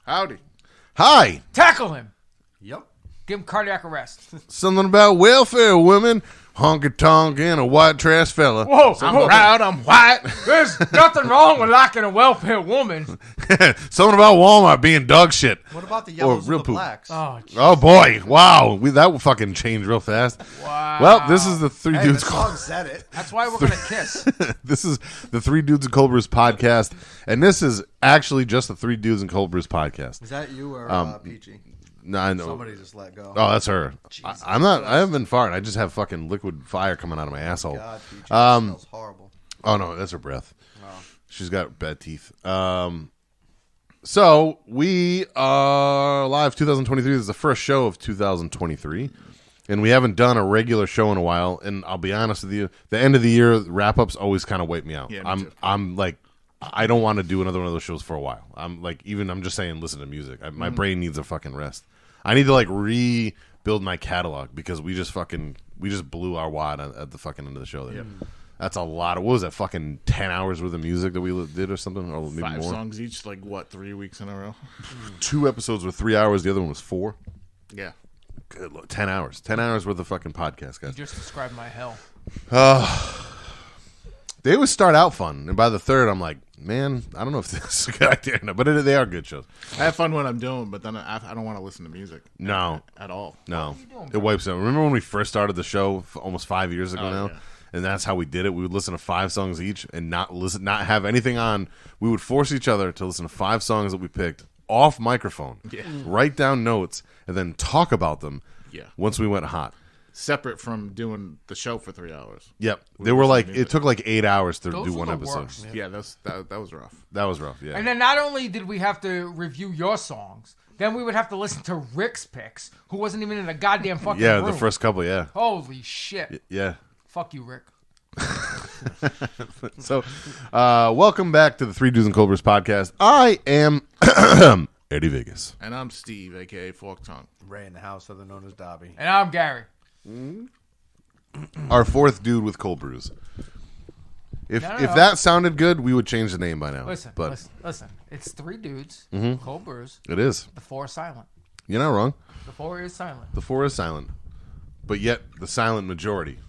Howdy. Hi. Tackle him. Yep. Give him cardiac arrest. Something about welfare women, honky-tonk, and a white trash fella. Whoa. I'm proud, I'm white. There's nothing wrong with liking a welfare woman. Something about Walmart being dog shit. What about the yellows real and the poop. blacks? Oh, boy. Wow. That will fucking change real fast. Wow. Well, this is the Three Hey, Dudes the song said it. That's why we're going to kiss. This is the Three Dudes and Cold Brews podcast, and this is actually just the Three Dudes and Cold Brews podcast. Is that you or Peachy? No, I know. Somebody just let go. Oh, that's her. I'm not. I haven't been farting. I just have fucking liquid fire coming out of my asshole. God, Peachy, that smells horrible. Oh no, that's her breath. Oh. She's got bad teeth. So we are live 2023. This is the first show of 2023, and we haven't done a regular show in a while. And I'll be honest with you, the end of the year wrap ups always kind of wipe me out. Yeah, me too. I'm like, I don't want to do another one of those shows for a while. I'm just saying, listen to music. My brain needs a fucking rest. I need to like rebuild my catalog because we just blew our wad at the fucking end of the show. There. Yep. That's a lot of, what was that, fucking 10 hours worth of music that we did or something? Or maybe 5 more? songs each, like what, 3 weeks in a row? 2 episodes were 3 hours, the other one was 4. Yeah. Good Lord, 10 hours. 10 hours worth of fucking podcast, You guys. just described my hell. They always start out fun, and by the third, I'm like, man, I don't know if this is a good idea or not, but they are good shows. I have fun when I'm doing, but then I don't want to listen to music. No. At all. No, doing, it wipes out. Remember when we first started the show almost 5 years ago now? Yeah. And that's how we did it. We would listen to 5 songs each and not have anything on. We would force each other to listen to 5 songs that we picked off microphone, write down notes, and then talk about them. Yeah. Once we went hot. Separate from doing the show for 3 hours. Yep. They were like, it took like 8 hours to Those do were one the episode. worst. Yeah, that was rough. That was rough. Yeah. And then not only did we have to review your songs, then we would have to listen to Rick's picks, who wasn't even in a goddamn fucking room. the first couple. Yeah. Holy shit. Yeah. Fuck you, Rick. So, welcome back to the Three Dudes and Cold Brews podcast. I am Eddie Vegas. And I'm Steve, a.k.a. Fork Tongue. Ray in the house, other known as Dobby. And I'm Gary. Our fourth dude with cold brews. If No. that sounded good, we would change the name by now. Listen. It's 3 dudes, cold brews. It is. The 4 is silent. You're not wrong. The 4 is silent. The 4 is silent, but yet the silent majority.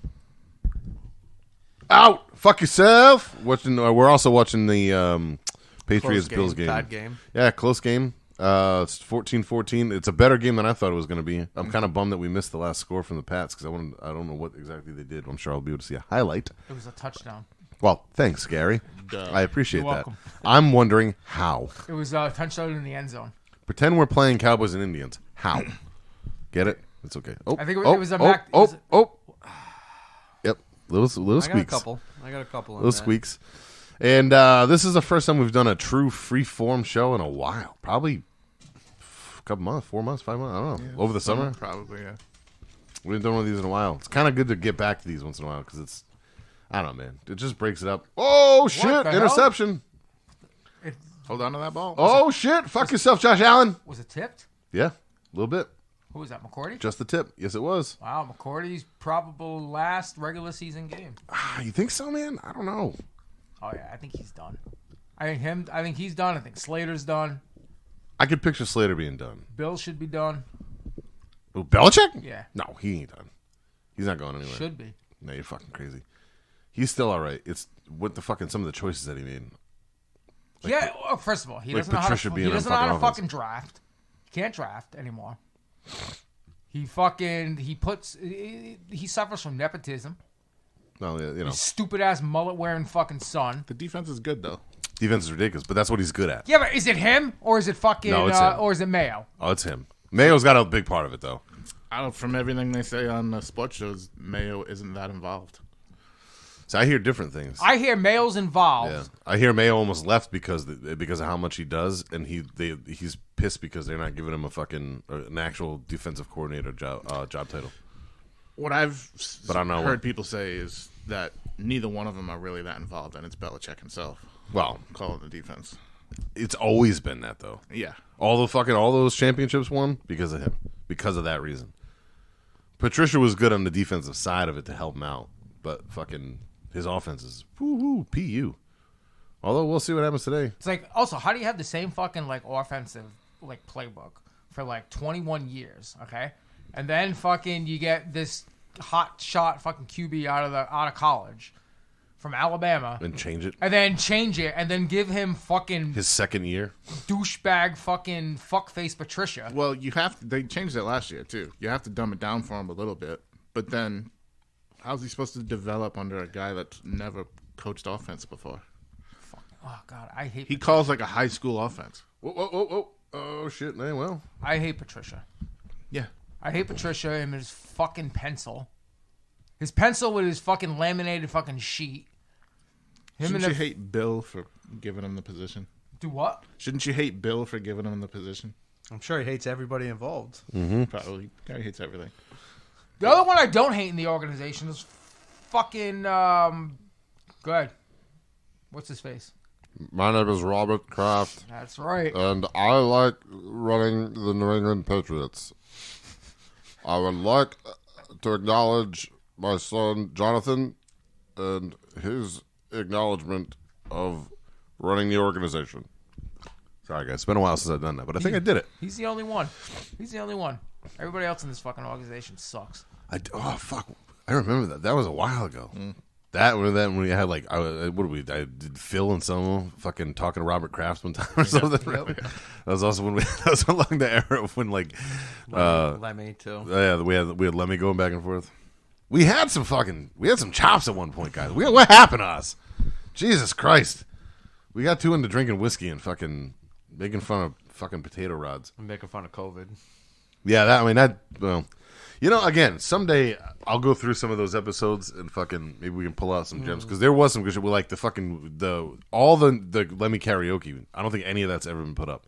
Out! Fuck yourself. We're also watching the Patriots Bills game. Tied game. Yeah, close game. It's 14-14. It's a better game than I thought it was going to be. I'm kind of bummed that we missed the last score from the Pats because I don't know what exactly they did. I'm sure I'll be able to see a highlight. It was a touchdown. Well, thanks, Gary. Duh. I appreciate You're that. welcome. I'm wondering how. It was a touchdown in the end zone. Pretend we're playing Cowboys and Indians. How? Get it? It's okay. Oh, I think it oh, was a oh, Mac- oh, was it- oh. Yep. Little I squeaks. got a couple. Little squeaks. And this is the first time we've done a true free-form show in a while. Probably a couple months, 4 months, 5 months. I don't know. Over the summer? Probably, yeah. We haven't done one of these in a while. It's kind of good to get back to these once in a while because it's, I don't know, man. It just breaks it up. Oh, shit. the hell? Interception. It Hold on to that ball. Oh, shit. Fuck yourself, Josh Allen. was it tipped? Yeah, a little bit. Who was that, McCourty? Just the tip. Yes, it was. Wow, McCourty's probable last regular season game. You think so, man? I don't know. Oh yeah, I think he's done. I think he's done. I think Slater's done. I could picture Slater being done. Bill should be done. Oh, Belichick? Yeah. No, he ain't done. He's not going anywhere. Should be. No, you're fucking crazy. He's still all right. It's what the fucking some of the choices that he made. Yeah. Well, first of all, he like doesn't know Patricia how to, being he on doesn't know how to fucking offense. fucking draft. He can't draft anymore. He suffers from nepotism. No, you know, His stupid ass mullet wearing fucking son. The defense is good, though. defense is ridiculous, but that's what he's good at. Yeah, but is it him or is it fucking No, it's him. or is it Mayo? Oh, it's him. Mayo's got a big part of it, though. I don't. From everything they say on the sports shows, Mayo isn't that involved. So I hear different things. I hear Mayo's involved. Yeah, I hear Mayo almost left because of how much he does, and he's pissed because they're not giving him an actual defensive coordinator job title. What I've But I don't know heard people say is that neither one of them are really that involved, and it's Belichick himself Well, calling the defense. it's always been that though. Yeah, All those championships won because of him, because of that reason. Patricia was good on the defensive side of it to help him out, but fucking his offense is PU. Although we'll see what happens today. It's like also, how do you have the same fucking like offensive like playbook for like 21 years, okay? And then fucking you get this hot shot fucking QB out of college from Alabama. And change it. And then change it and then give him fucking His second year. douchebag fucking fuckface Patricia. Well, they changed it last year, too. You have to dumb it down for him a little bit. But then, how's he supposed to develop under a guy that's never coached offense before? Oh, God, I hate He calls like a high school offense. Whoa. Oh, shit. Hey, well. I hate Patricia. Yeah. I hate Patricia and his fucking pencil. His pencil with his fucking laminated fucking sheet. Shouldn't you hate Bill for giving him the position? Do what? Shouldn't you hate Bill for giving him the position? I'm sure he hates everybody involved. Probably. Guy hates everything. The other one I don't hate in the organization is fucking, go ahead. What's his face? My name is Robert Kraft, That's right. and I like running the New England Patriots. I would like to acknowledge my son, Jonathan, and his acknowledgement of running the organization. Sorry, guys. It's been a while since I've done that, but I think I did it. He's the only one. Everybody else in this fucking organization sucks. Oh, fuck. I remember that. That was a while ago. That when we had like, I did Phil and some fucking talking to Robert Kraft one time or something. Yep. That was also when that was along the era of when like, Lemmy too. yeah, we had Lemmy going back and forth. We had some chops at one point, guys. What happened to us? Jesus Christ. We got too into drinking whiskey and fucking making fun of fucking potato rods. I'm making fun of COVID. Yeah, well, again, someday I'll go through some of those episodes and fucking maybe we can pull out some gems because there was some good shit. We like all the Lemmy karaoke. I don't think any of that's ever been put up.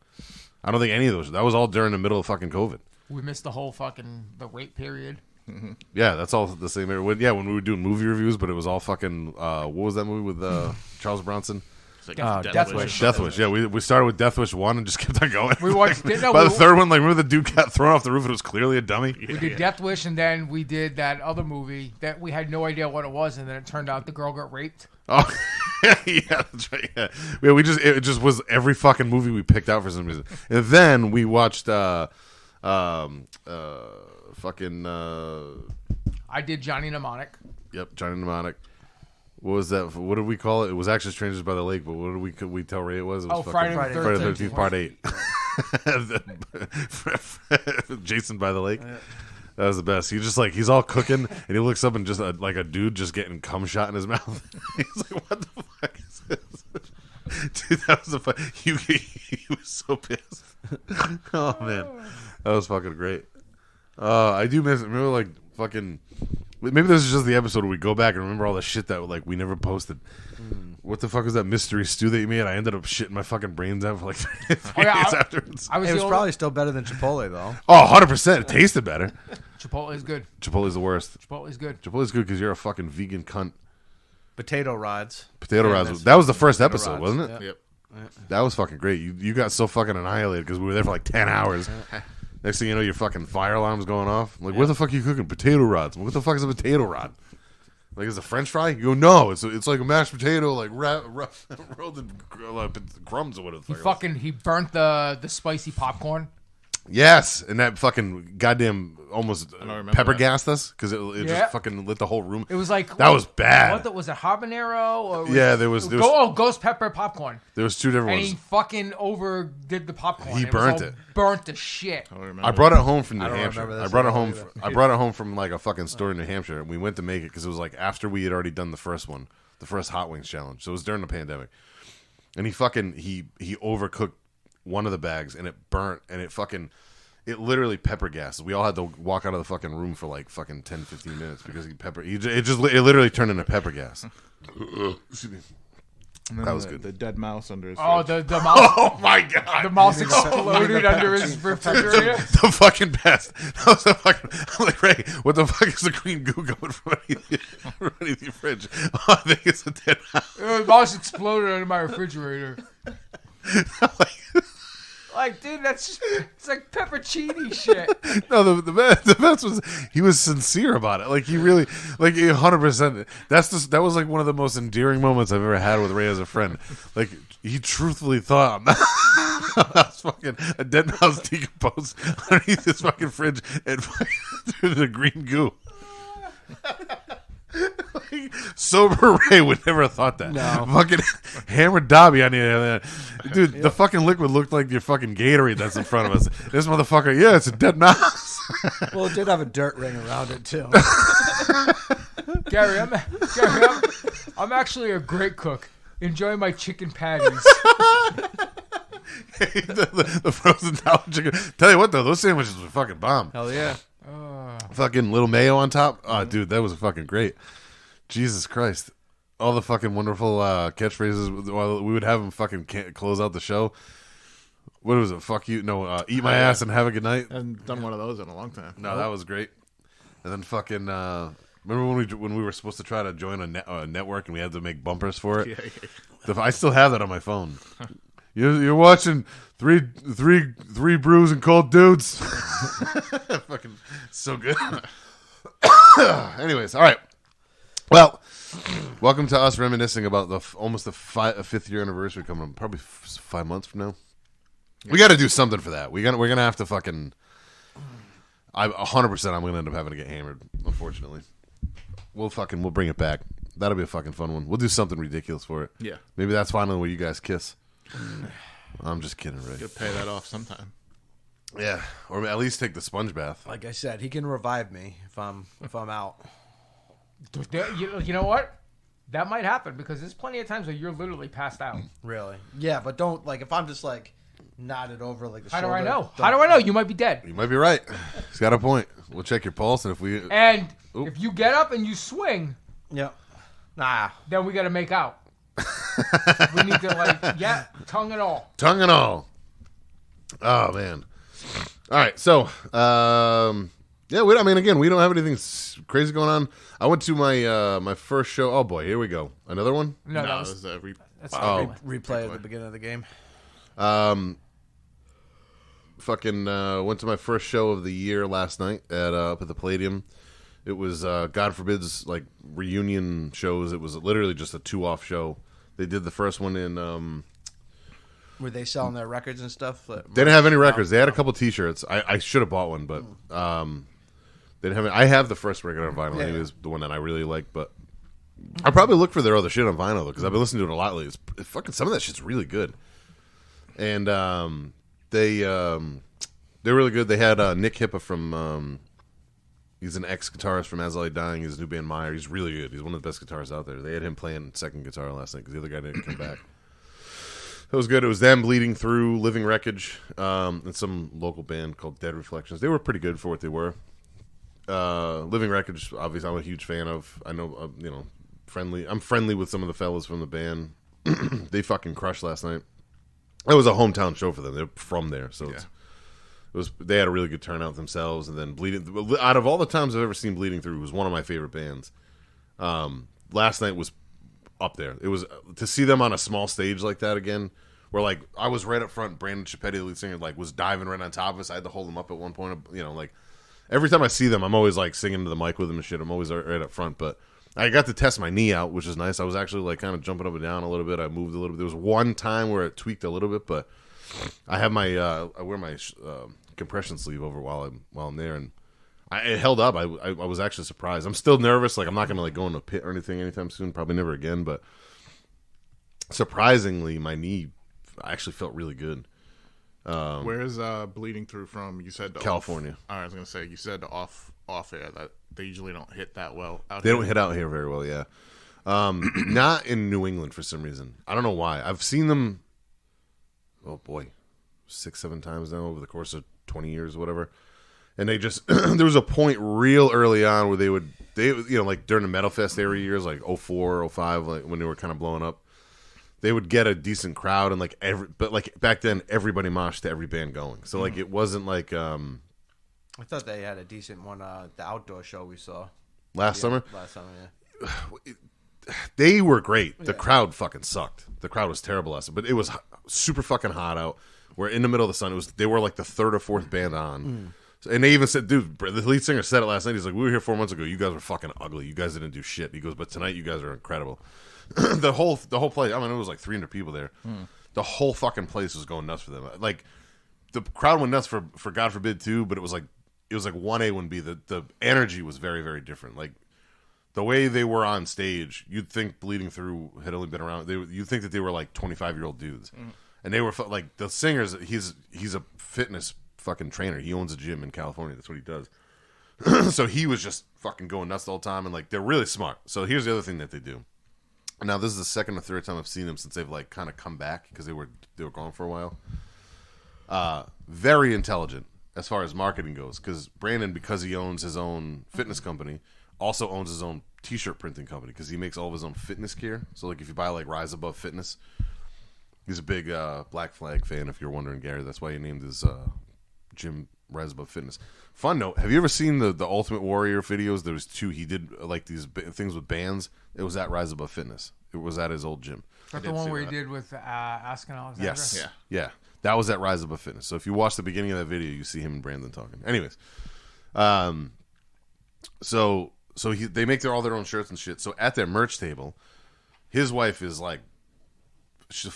I don't think any of those. That was all during the middle of fucking COVID. We missed the whole fucking the rape period. Yeah, that's all the same era. When we were doing movie reviews, but it was all fucking. What was that movie with Charles Bronson? It's like Death Wish. Death Wish. Yeah, we started with Death Wish 1 and just kept on going. We watched. By the third one, like remember the dude got thrown off the roof and it was clearly a dummy. We did Death Wish, and then we did that other movie that we had no idea what it was, and then it turned out the girl got raped. Oh, yeah, that's right. Yeah, it just was every fucking movie we picked out for some reason. And then we watched fucking I did Johnny Mnemonic. Yep, Johnny Mnemonic. What was that? What did we call it? It was actually Strangers by the Lake, but what did we tell Ray it was? It was Friday the 13th. Part 8. Jason by the Lake. That was the best. He's all cooking, and he looks up and just like a dude just getting cum shot in his mouth. He's like, "What the fuck is this?" Dude, that was he was so pissed. Oh man, that was fucking great. I do miss it. Remember, like fucking. Maybe this is just the episode where we go back and remember all the shit that like we never posted. What the fuck was that mystery stew that you made? I ended up shitting my fucking brains out for like 3 days afterwards. I was It was probably still better than Chipotle though. Oh, 100%. It tasted better. Chipotle is good. Chipotle's the worst. Chipotle is good. Chipotle's good because you're a fucking vegan cunt. Potato rods. Potato Yeah, rods. that's- That was the first potato episode, rods, wasn't it? yeah. Yep. That was fucking great. You got so fucking annihilated because we were there for like 10 hours. Next thing you know, your fucking fire alarm's going off. I'm like, where the fuck are you cooking? Potato rods. What the fuck is a potato rod? Like, is it a French fry? You go, no. It's like a mashed potato, like rolled in crumbs or whatever. He burnt the spicy popcorn. Yes, and that fucking goddamn almost remember pepper that. gassed us because it Yeah. just fucking lit the whole room. It was like That was bad. Was it habanero or Yeah, there was ghost pepper popcorn. there was two different And ones. he fucking overdid the popcorn. He was burnt all it. Burnt to shit. I don't remember. I brought it home from New I don't Hampshire. remember I this brought it at all home. either. I brought it home from like a fucking store in New Hampshire, and we went to make it because it was like after we had already done the first one, the first Hot Wings challenge. So it was during the pandemic, and he overcooked one of the bags, and it burnt, and it literally pepper gassed. We all had to walk out of the fucking room for like fucking 10, 15 minutes because it literally turned into pepper gas. Excuse me. And then That was the, good. The dead mouse under his Oh, fridge. the mouse. Oh my god! The mouse exploded under his refrigerator. The fucking best. That was the fucking. I'm like, Ray, what the fuck is the green goo going from underneath your fridge? Oh, I think it's a dead mouse. The mouse exploded under my refrigerator. Like, dude, it's like peppercini shit. No, the best was he was sincere about it. Like he really, like 100%. That was like one of the most endearing moments I've ever had with Ray as a friend. Like he truthfully thought mouse fucking a dead mouse decomposed underneath this fucking fridge and through the green goo. Sober Ray would never have thought that. No. Fucking hammered Dobby on the other end. Dude, the fucking liquid looked like your fucking Gatorade that's in front of us. This motherfucker, yeah, it's a dead mouse. Well, it did have a dirt ring around it too. Gary, I'm actually a great cook. Enjoy my chicken patties. the frozen tower chicken. Tell you what though, those sandwiches were fucking bomb. Hell yeah. Fucking little mayo on top. Oh, dude, that was fucking great. Jesus Christ. All the fucking wonderful catchphrases. While we would have them fucking close out the show. What was it? Fuck you. No, eat my ass and have a good night. I haven't done one of those in a long time. No, that was great. And then fucking remember when we were supposed to try to join a network and we had to make bumpers for it? Yeah. I still have that on my phone. You're watching three brews and cold dudes. Fucking so good. Anyways, all right. Well, welcome to us reminiscing about almost the fifth year anniversary coming up. Probably 5 months from now. We got to do something for that. We're gonna have to fucking. 100%. I'm gonna end up having to get hammered. Unfortunately, we'll bring it back. That'll be a fucking fun one. We'll do something ridiculous for it. Yeah. Maybe that's finally where you guys kiss. I'm just kidding, Ray. Gotta pay that off sometime. Yeah, or at least take the sponge bath. Like I said, he can revive me if I'm out. You know what? That might happen because there's plenty of times where you're literally passed out. Really? Yeah, but don't if I'm just nodded over like the How shoulder. do I know? How do I know? You might be dead. You might be right. He's got a point. We'll check your pulse, and if we If you get up and you swing, Yep. Nah. then we got to make out. We need to tongue and all. tongue and all. Oh man. All right, so yeah, we don't have anything crazy going on. I went to my first show. Oh boy, here we go. Another one. No, No, that it was was a that's Replay at the beginning of the game. Fucking went to my first show of the year last night at up at the Palladium. It was God forbids reunion shows. It was literally just a 2-off show. They did the first one in. Were they selling their records and stuff? They didn't have any records. They had a couple T-shirts. I should have bought one, but they didn't have it. I have the first record on vinyl. Yeah. It was the one that I really like, but I'll probably look for their other shit on vinyl though, because I've been listening to it a lot lately. It's fucking some of that shit's really good, and they're really good. They had Nick Hippa from. He's an ex-guitarist from As I Lay Dying. His new band Meyer. He's really good. He's one of the best guitarists out there. They had him playing second guitar last night because the other guy didn't come back. It was good. It was them Bleeding Through, Living Wreckage, and some local band called Dead Reflections. They were pretty good for what they were. Living Wreckage, obviously, I'm a huge fan of. I know, friendly. I'm friendly with some of the fellas from the band. They fucking crushed last night. It was a hometown show for them. They're from there, so they had a really good turnout themselves. And then out of all the times I've ever seen Bleeding Through, it was one of my favorite bands. Last night was up there. It was to see them on a small stage like that again, where I was right up front. Brandon Chipetti, the lead singer, was diving right on top of us. I had to hold him up at one point. Every time I see them, I'm always singing to the mic with them and shit. I'm always right up front. But I got to test my knee out, which is nice. I was actually kind of jumping up and down a little bit. I moved a little bit. There was one time where it tweaked a little bit, but I have my I wear my compression sleeve over while I'm there, and it held up. I was actually surprised. I'm still nervous. I'm not gonna go in a pit or anything anytime soon. Probably never again. But surprisingly, my knee actually felt really good. Where is Bleeding Through from? You said California. I was gonna say you said off air that they usually don't hit that well. They don't hit out here very well. Yeah, not in New England for some reason. I don't know why. I've seen them. Oh boy, 6-7 times now over the course of 20 years, whatever. And they just there was a point real early on where they during the Metal Fest era years, 04, 05, when they were kind of blowing up, they would get a decent crowd and back then everybody moshed to every band going. So it wasn't I thought they had a decent one. The outdoor show we saw last summer. Last summer, yeah. They were great. The crowd fucking sucked. The crowd was terrible last time, but it was super fucking hot out. We're in the middle of the sun. They were the third or fourth band on. And they even said, dude, the lead singer said it last night. He's like, we were here 4 months ago. You guys were fucking ugly. You guys didn't do shit. He goes, but tonight you guys are incredible. the whole play, it was 300 people there. the whole fucking place was going nuts for them. Like the crowd went nuts for God Forbid too, but it was like 1A, 1B. The energy was very, very different. Like the way they were on stage, you'd think Bleeding Through had only been around. You'd think that they were like 25-year-old dudes, and they were like the singers. He's a fitness fucking trainer. He owns a gym in California. That's what he does. So he was just fucking going nuts the whole time, and like they're really smart. So here's the other thing that they do. Now this is the second or third time I've seen them since they've like kind of come back because they were gone for a while. Very intelligent as far as marketing goes, because Brandon, because he owns his own fitness company, also owns his own t-shirt printing company because he makes all of his own fitness gear. So like if you buy like Rise Above Fitness, he's a big Black Flag fan. If you're wondering, Gary, that's why he named his gym Rise Above Fitness. Fun note: have you ever seen the Ultimate Warrior videos? There was 2. He did like these things with bands. It was at Rise Above Fitness. It was at his old gym. Is that the one where he did with Asking Alexandra? Yes. Yeah. That was at Rise Above Fitness. So if you watch the beginning of that video, you see him and Brandon talking. Anyways, so they make all their own shirts and shit. So at their merch table, his wife is like, she's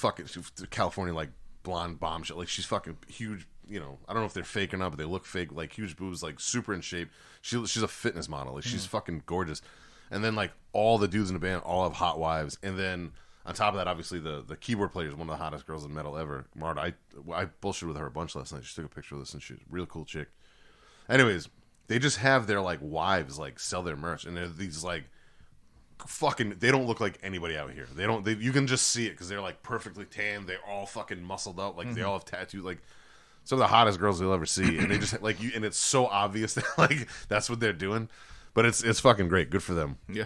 California like blonde bombshell. Like she's fucking huge. You know, I don't know if they're fake or not, but they look fake. Like huge boobs, like super in shape. She's a fitness model. Like she's fucking gorgeous. And then like all the dudes in the band all have hot wives. And then on top of that, obviously the keyboard player is one of the hottest girls in metal ever. Marta, I bullshitted with her a bunch last night. She took a picture of this and she's a real cool chick. Anyways, they just have their like wives like sell their merch, and they're these like fucking. They don't look like anybody out here. They don't. You can just see it because they're like perfectly tan. They're all fucking muscled up. Like they all have tattoos. Like some of the hottest girls you'll ever see, and they just like you. And it's so obvious that like that's what they're doing. But it's fucking great. Good for them. Yeah.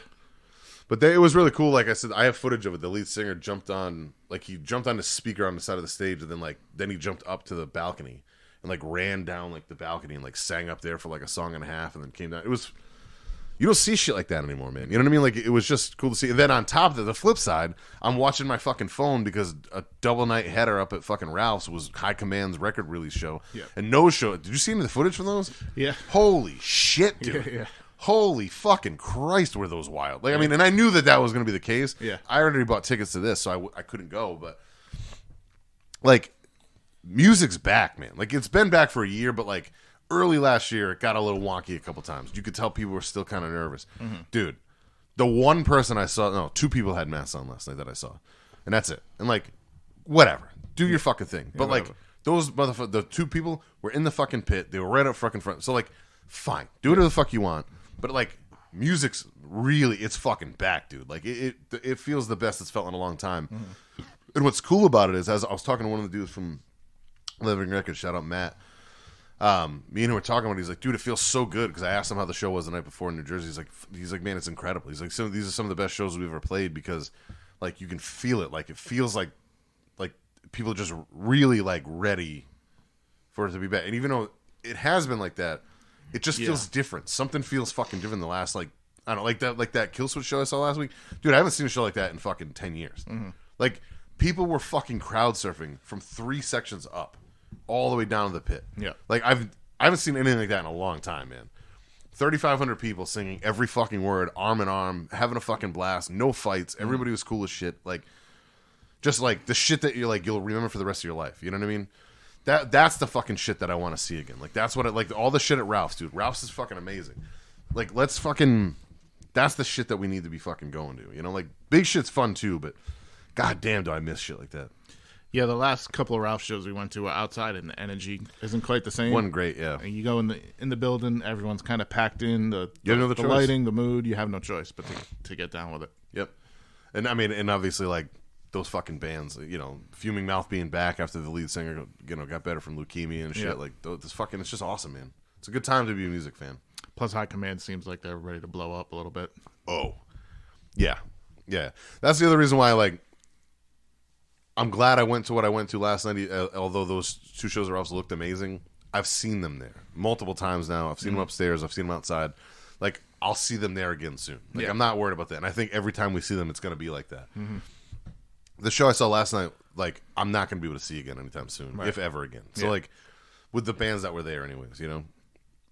But it was really cool. Like I said, I have footage of it. The lead singer jumped on the speaker on the side of the stage, and then he jumped up to the balcony and like ran down like the balcony and like sang up there for like a song and a half, and then came down. It was, you don't see shit like that anymore, man. You know what I mean? Like it was just cool to see. And then on top of that, the flip side, I'm watching my fucking phone because a double night header up at fucking Ralph's was High Command's record release show. Yeah. And no show. Did you see any of the footage from those? Yeah. Holy shit, dude. Yeah. Holy fucking Christ, were those wild. Like, I mean, and I knew that was going to be the case. Yeah. I already bought tickets to this, so I couldn't go. But, like, music's back, man. Like, it's been back for a year, but, like, early last year, it got a little wonky a couple times. You could tell people were still kind of nervous. Mm-hmm. Dude, the one person I saw, no, 2 people had masks on last night that I saw. And that's it. And, like, whatever. Do your fucking thing. But, like, those motherfuckers, the 2 people were in the fucking pit. They were right up fucking front. So, like, fine. Do whatever the fuck you want. But, like, music's really, it's fucking back, dude. Like, it feels the best it's felt in a long time. Mm-hmm. And what's cool about it is, as I was talking to one of the dudes from Living Records, shout out Matt, me and him were talking about it. He's like, dude, it feels so good, because I asked him how the show was the night before in New Jersey. He's like, man, it's incredible. He's like, these are some of the best shows we've ever played, because, like, you can feel it. Like, it feels like people are just really, like, ready for it to be back. And even though it has been like that, it just feels different. Something feels fucking different the last, like, I don't know, like that Killswitch show I saw last week. Dude, I haven't seen a show like that in fucking 10 years. Mm-hmm. Like, people were fucking crowd surfing from 3 sections up all the way down to the pit. Yeah. Like, I haven't seen anything like that in a long time, man. 3,500 people singing every fucking word, arm in arm, having a fucking blast, no fights. Everybody was cool as shit. Like, just like the shit that you'll remember for the rest of your life. You know what I mean? That's the fucking shit that I want to see again. Like, that's what all the shit at Ralph's, dude. Ralph's is fucking amazing. Like, that's the shit that we need to be fucking going to. You know, like, big shit's fun too, but god damn, do I miss shit like that. Yeah, the last couple of Ralph shows we went to were outside, and the energy isn't quite the same. Wasn't great, yeah. And you go in the building, everyone's kind of packed in. The choice. lighting, the mood, you have no choice but to get down with it. Yep. And I mean, and obviously, like, those fucking bands, you know, Fuming Mouth being back after the lead singer, you know, got better from leukemia and shit. Yeah. Like, this fucking, it's just awesome, man. It's a good time to be a music fan. Plus, High Command seems like they're ready to blow up a little bit. Oh, yeah, yeah. That's the other reason why, like, I'm glad I went to what I went to last night. Although those 2 shows also looked amazing, I've seen them there multiple times now. I've seen them upstairs. I've seen them outside. Like, I'll see them there again soon. Like, I'm not worried about that. And I think every time we see them, it's going to be like that. Mm-hmm. The show I saw last night, like, I'm not going to be able to see again anytime soon, if ever again. So, like, with the bands that were there anyways, you know?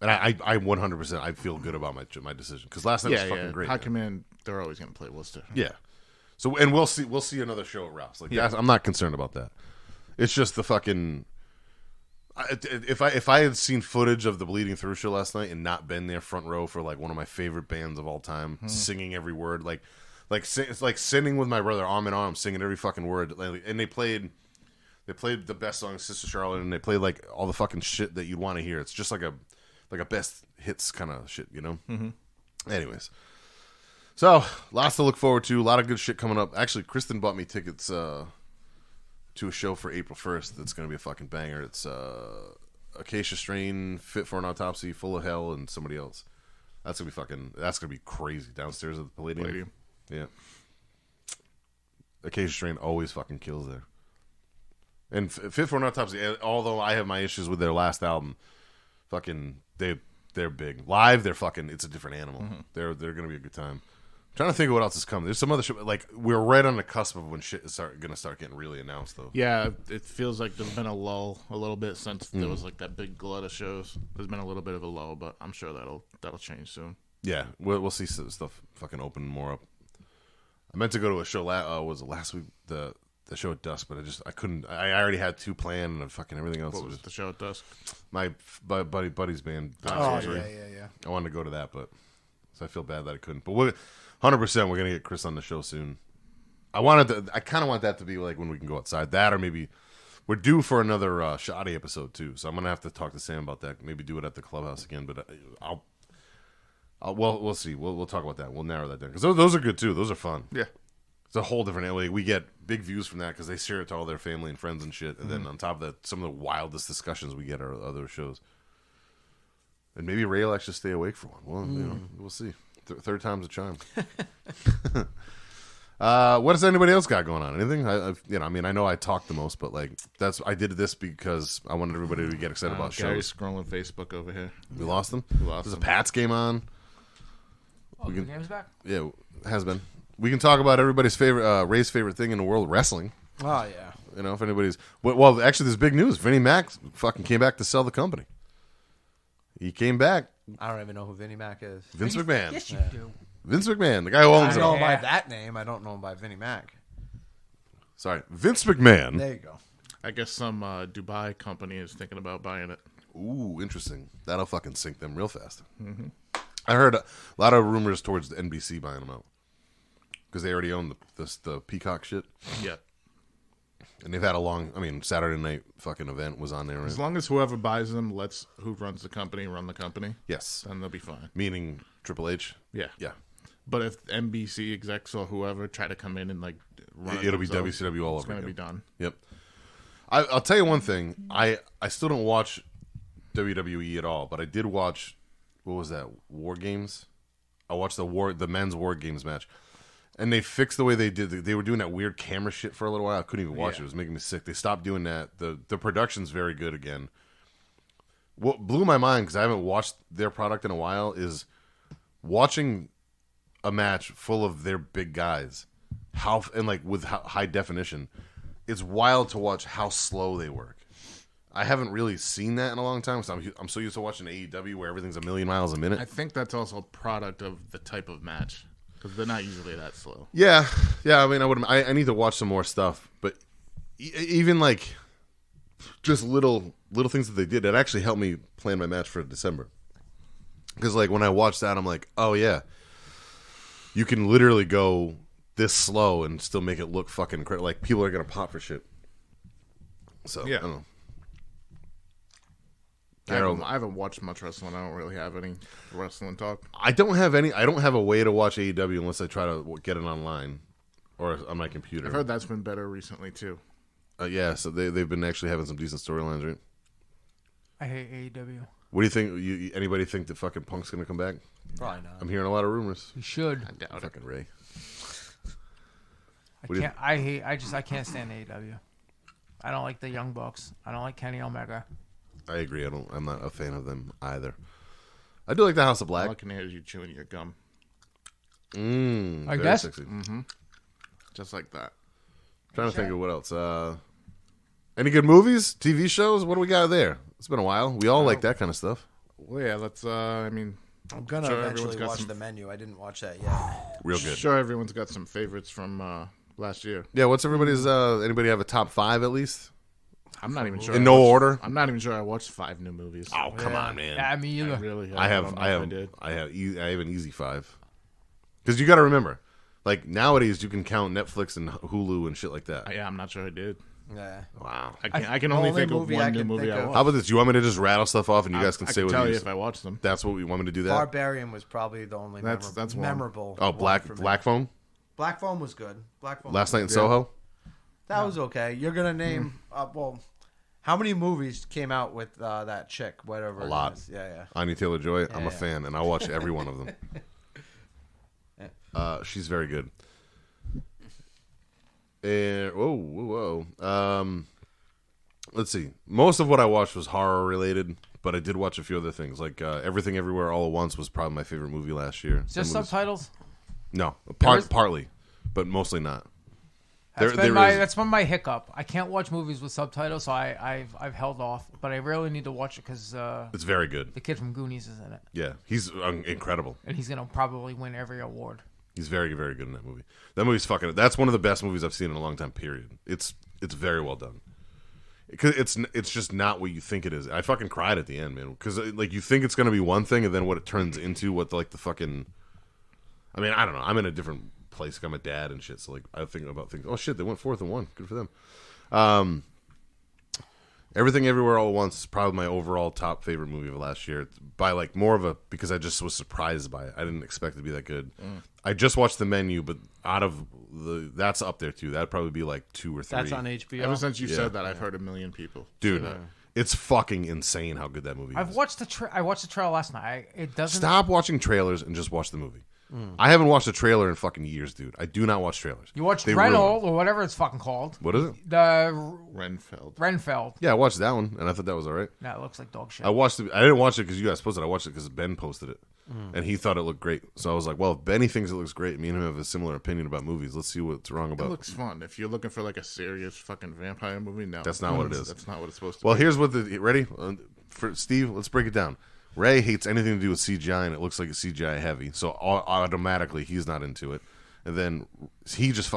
And I 100%, I feel good about my decision. Because last night was fucking great. High Command, they're always going to play Worcester. Yeah. So, and we'll see another show at Ralph's. Like, I'm not concerned about that. It's just the fucking. If I had seen footage of the Bleeding Through show last night and not been there front row for like one of my favorite bands of all time, singing every word, it's like sitting with my brother arm in arm, singing every fucking word, and they played the best song, Sister Charlotte, and they played like all the fucking shit that you'd want to hear. It's just like a best hits kind of shit, you know. Anyways, so lots to look forward to. A lot of good shit coming up. Actually, Kristen bought me tickets to a show for April 1st that's going to be a fucking banger. It's Acacia Strain, Fit for an Autopsy, Full of Hell, and somebody else. That's going to be crazy downstairs at the Palladium. Yeah. Acacia Strain always fucking kills there. And Fit for an Autopsy, although I have my issues with their last album, fucking, they're big. Live, they're fucking, it's a different animal. They're going to be a good time. Trying to think of what else is coming. There's some other shit. Like, we're right on the cusp of when shit is going to start getting really announced, though. Yeah, it feels like there's been a lull a little bit since there was like that big glut of shows. There's been a little bit of a lull, but I'm sure that'll change soon. Yeah, we'll see stuff fucking open more up. I meant to go to a show was it last week, the show at dusk, but I couldn't. I already had 2 planned and fucking everything else. What was the show at dusk? My buddy's band. Oh, Surgery. yeah. I wanted to go to that, but so I feel bad that I couldn't. But 100% we're gonna get Chris on the show soon. I kind of want that to be like when we can go outside. That, or maybe we're due for another Shoddy episode too. So I'm gonna have to talk to Sam about that. Maybe do it at the clubhouse again. But we'll see. We'll talk about that. We'll narrow that down because those are good too. Those are fun. Yeah. It's a whole different. We get big views from that because they share it to all their family and friends and shit. And then on top of that, some of the wildest discussions we get are other shows. And maybe Ray will actually stay awake for one. Well, we'll see. Third time's a charm. What does anybody else got going on? Anything? I know I talk the most, but like I did this because I wanted everybody to get excited about Gary's shows. scrolling Facebook over here. We lost them. lost There's a them. Pats game on. Oh, the game's back. Yeah, has been. We can talk about everybody's favorite, Ray's favorite thing in the world, wrestling. Oh, yeah. You know, if anybody's well, actually, there's big news. Vinnie Mac fucking came back to sell the company. He came back. I don't even know who Vinnie Mac is. Vince McMahon. Yes, you do. Vince McMahon, the guy who owns I it know all. him by Yeah. that name. I don't know him by Vinnie Mac. Sorry, Vince McMahon. There you go. I guess some Dubai company is thinking about buying it. Ooh, interesting. That'll fucking sink them real fast. I heard a lot of rumors towards the NBC buying them out because they already own the Peacock shit, Yeah. and they've had a long. Saturday night fucking event was on there. As long as whoever buys them lets who runs the company run the company, Yes, then they'll be fine. meaning Triple H. Yeah. Yeah, But if NBC execs or whoever try to come in and like run it'll be themselves, WCW all it's over going to again. be done. Yep. I'll tell you one thing. I still don't watch WWE at all, but I did watch. What was that? War Games. I watched the men's War Games match, and they fixed the way they did. They were doing that weird camera shit for a little while. I couldn't even watch it. It was making me sick. They stopped doing that. The production's very good again. What blew my mind because I haven't watched their product in a while is watching a match full of their big guys, with high definition. It's wild to watch how slow they work. I haven't really seen that in a long time. So I'm so used to watching AEW where everything's a million miles a minute. I think that's also a product of the type of match because they're not usually that slow. Yeah. I need to watch some more stuff, but even like just little things that they did that actually helped me plan my match for December. Because like when I watched that, I'm like, oh yeah, you can literally go this slow and still make it look fucking incredible. Like people are gonna pop for shit. So Yeah. I don't know. I haven't watched much wrestling. I don't really have any wrestling talk. I don't have a way to watch AEW unless I try to get it online or on my computer. I've heard that's been better recently too. Yeah, so they've been actually having some decent storylines, right? I hate AEW. What do you think? Anybody think that fucking Punk's gonna come back? Probably not. I'm hearing a lot of rumors. You should. I doubt it. Fucking Ray. I What do you- can't. I can't stand AEW. I don't like the Young Bucks. I don't like Kenny Omega. I agree. I'm not a fan of them either. I do like the House of All I Black. can hear is you chewing your gum, I Very guess. sexy. just like that. Trying to think of what else. Any good movies, TV shows? What do we got there? It's been a while. We all like that kind of stuff. Well, yeah, let's. I'm gonna sure eventually everyone's got watch some- the menu. I didn't watch that yet. Real good. sure everyone's got some favorites from last year. Yeah. What's everybody's? Anybody have a top 5 at least I'm not even sure. In no order? I'm not even sure I watched 5 new movies. Oh, come on, man. Yeah, me either. I really have. I don't know if have, did. I have an easy 5. Because you got to remember, like nowadays you can count Netflix and Hulu and shit like that. Yeah, I'm not sure I did. Yeah. Wow. I can only think of one new movie I watched. How about this? You want me to just rattle stuff off and you guys can I say can what tell you you if I watched them. That's what we want me to do. That Barbarian was probably the only That's one. memorable. oh, one for me. Black Phone. Black Phone was good. Black Phone. Last Night in Soho. That was okay. You're gonna name well, how many movies came out with that chick? Whatever. A lot. It is. Yeah. Anya Taylor-Joy. I'm Yeah. a fan, and I watch every one of them. She's very good. And whoa. Let's see. Most of what I watched was horror related, but I did watch a few other things. Like Everything Everywhere All at Once was probably my favorite movie last year. Is there That movie's- subtitles? No, There is? partly, but mostly not. That's There is- that's been my hiccup. I can't watch movies with subtitles, so I've held off. But I really need to watch it because It's very good. the kid from Goonies is in it, Yeah, he's incredible. and he's gonna probably win every award. He's very, very good in that movie. That movie's fucking. That's one of the best movies I've seen in a long time. Period. It's very well done. Because it's just not what you think it is. I fucking cried at the end, man. Because like you think it's gonna be one thing, and then what it turns into, what like the fucking. I mean, I don't know. I'm in a different place. I'm a dad and shit. So like I think about things. Oh shit, they went 4th and 1. Good for them. Everything Everywhere All at Once is probably my overall top favorite movie of last year. It's by like more of a because I just was surprised by it. I didn't expect it to be that good. I just watched The Menu, but out of that's up there too. That'd probably be like 2 or 3. That's on HBO. Ever since you said that, I've heard a million people. Dude, say that. it's fucking insane how good that movie I've is. watched I watched the trailer last night. It doesn't. Stop watching trailers and just watch the movie. I haven't watched a trailer in fucking years, dude. I do not watch trailers. You watched They ruin Reynolds it. or whatever it's fucking called. What is it? The Renfeld. Yeah, I watched that one, and I thought that was all right. No, it looks like dog shit. I watched it. I didn't watch it because you guys posted it. I watched it because Ben posted it, and he thought it looked great. So I was like, well, if Benny thinks it looks great, me and him have a similar opinion about movies. Let's see what's wrong It about looks fun. If you're looking for like a serious fucking vampire movie, no. That's not what it is. That's not what it's supposed to Well, be. here's what ready for Steve. Let's break it down. Ray hates anything to do with CGI, and it looks like it's CGI heavy. So automatically, he's not into it. And then he just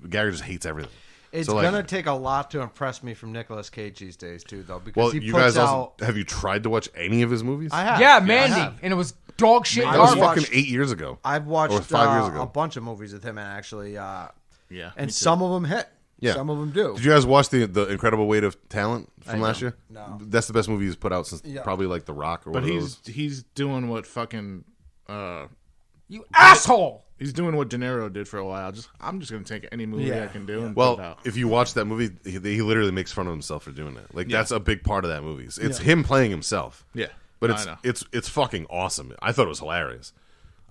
Gary just hates everything. It's So, like- gonna take a lot to impress me from Nicolas Cage these days too, though. Because Well, he you puts guys out. also have you tried to watch any of his movies? I have. yeah, I Mandy, have. and it was dog shit. I That was I've garbage. fucking 8 years ago. I've watched Or 5 years ago. a bunch of movies with him, and actually, Yeah. and me too. some of them hit. Yeah. Some of them do. Did you guys watch the Incredible Weight of Talent from I last know. year? No. That's the best movie he's put out since Yeah. probably like The Rock or But one of those. he's doing what fucking You asshole. he's doing what De Niro did for a while. I'm just gonna take any movie Yeah. I can do and put it Well, out. if you watch that movie, he literally makes fun of himself for doing it. Like Yeah. that's a big part of that movie. It's Yeah. him playing himself. Yeah. But I know. it's fucking awesome. I thought it was hilarious.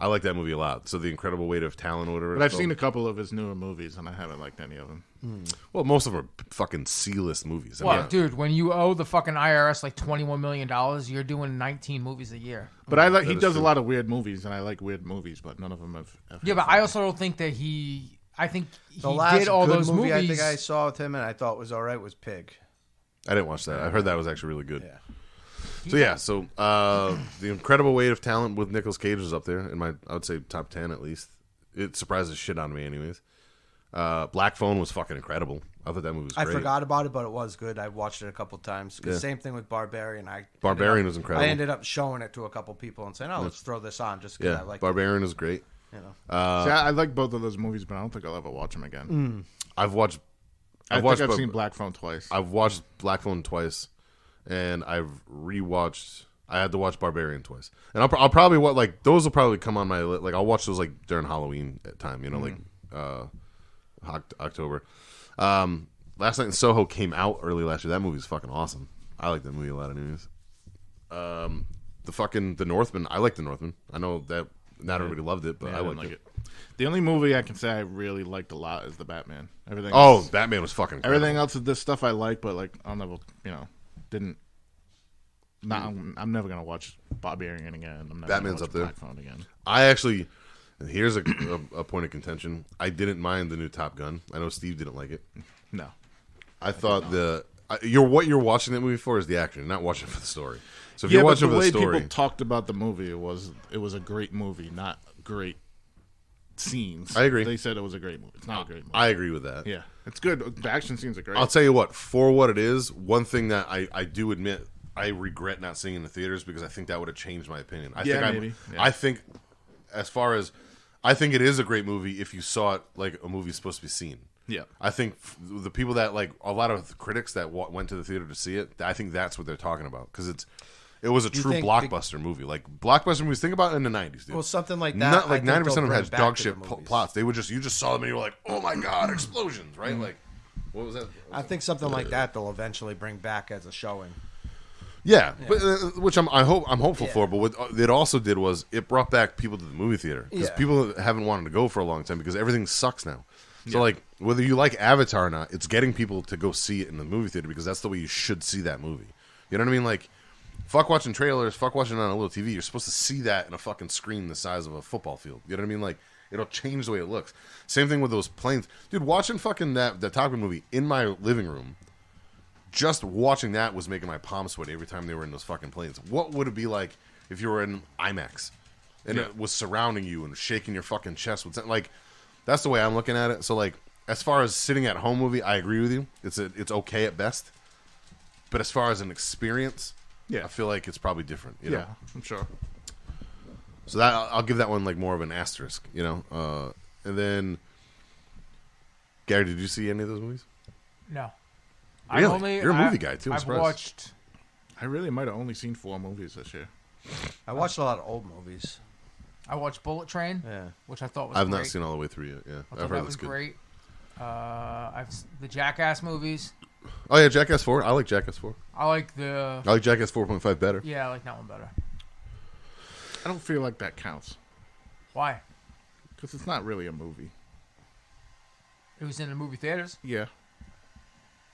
I like that movie a lot. So The Incredible Weight of Talent or whatever. But I've it's seen a called. couple of his newer movies and I haven't liked any of them. Well, most of them are fucking C-list movies. I What, mean, dude? When you owe the fucking IRS like $21 million, you're doing 19 movies a year. But I like That he is does true. a lot of weird movies and I like weird movies, but none of them have Yeah, but I also don't think that he. I think he the last did all good those movie movies. I think I saw with him, and I thought was all right, was Pig. I didn't watch that. I heard that was actually really good. Yeah. So The Incredible Weight of Talent with Nicolas Cage is up there in my, I would say, top 10 at least. It surprises shit on me anyways. Black Phone was fucking incredible. I thought that movie was I great. forgot about it, but it was good. I watched it a couple times. 'Cause Yeah. Same thing with Barbarian. Barbarian was incredible. I ended up showing it to a couple people and saying, "Oh, let's throw this on," just because Yeah, I like Barbarian is great. it. You know. See, I like both of those movies, but I don't think I'll ever watch them again. I've watched I watched think I've Bar- seen Black Phone twice. I've watched Black Phone twice, and I've rewatched. I had to watch Barbarian twice, and I'll probably like those will probably come on my like I'll watch those like during Halloween time, you know, like October. Last Night in Soho came out early last year. That movie's fucking awesome. I like that movie a lot, anyways. The Northman. I like The Northman. I know that not everybody loved it, but Yeah, I didn't liked like it. The only movie I can say I really liked a lot is the Batman. Everything. Oh, else, Batman was fucking incredible. everything else of this stuff I like, but like I'll never, didn't. Not, I'm never gonna watch Barbarian again. I'm never Batman's gonna watch up there. Black Phone again. I actually, here's a point of contention. I didn't mind the new Top Gun. I know Steve didn't like it. No. I thought what you're watching that movie for is the action, you're not watching it for the story. So if Yeah, you're but watching the for the way story, people talked about the movie, it was a great movie, not great scenes. I agree. They said it was a great movie. It's not a great movie. I agree with that. Yeah, it's good. The action scenes are great. I'll tell you what, for what it is, one thing that I do admit I regret not seeing in the theaters because I think that would have changed my opinion. Maybe. Yeah. I think as far as I think it is a great movie if you saw it like a movie's supposed to be seen. Yeah. I think the people that like a lot of critics that went to the theater to see it, I think that's what they're talking about because it was a true blockbuster movie. Like blockbuster movies, think about it in the 90s, dude. Well, something like that. Not like 90% of them has dog to shit plots. They would you just saw them and you were like, oh my god, explosions, right? Like, what was that? I think something like that they'll eventually bring back as a showing. Yeah, but which I'm hopeful for. But what it also did was it brought back people to the movie theater because people haven't wanted to go for a long time because everything sucks now. So like whether you like Avatar or not, it's getting people to go see it in the movie theater because that's the way you should see that movie. You know what I mean? Like, fuck watching trailers, fuck watching it on a little TV. You're supposed to see that in a fucking screen the size of a football field. You know what I mean? Like, it'll change the way it looks. Same thing with those planes, dude. Watching fucking that Top Gun movie in my living room. Just watching that was making my palms sweaty every time they were in those fucking planes. What would it be like if you were in IMAX and it was surrounding you and shaking your fucking chest? Like, that's the way I'm looking at it. So, like, as far as sitting at home movie, I agree with you. It's okay at best. But as far as an experience, I feel like it's probably different. You know? I'm sure. So that I'll give that one like more of an asterisk. You know, and then Gary, did you see any of those movies? No. Really? You're a movie guy too. I've watched. I really might have only seen 4 movies this year. I watched a lot of old movies. I watched Bullet Train, which I thought was I've great. not seen all the way through yet. Yeah, I've heard that was great. The Jackass movies. Oh yeah, Jackass 4. I like Jackass 4. I like Jackass 4.5 better. Yeah, I like that one better. I don't feel like that counts Why? because it's not really a movie. It was in the movie theaters. Yeah,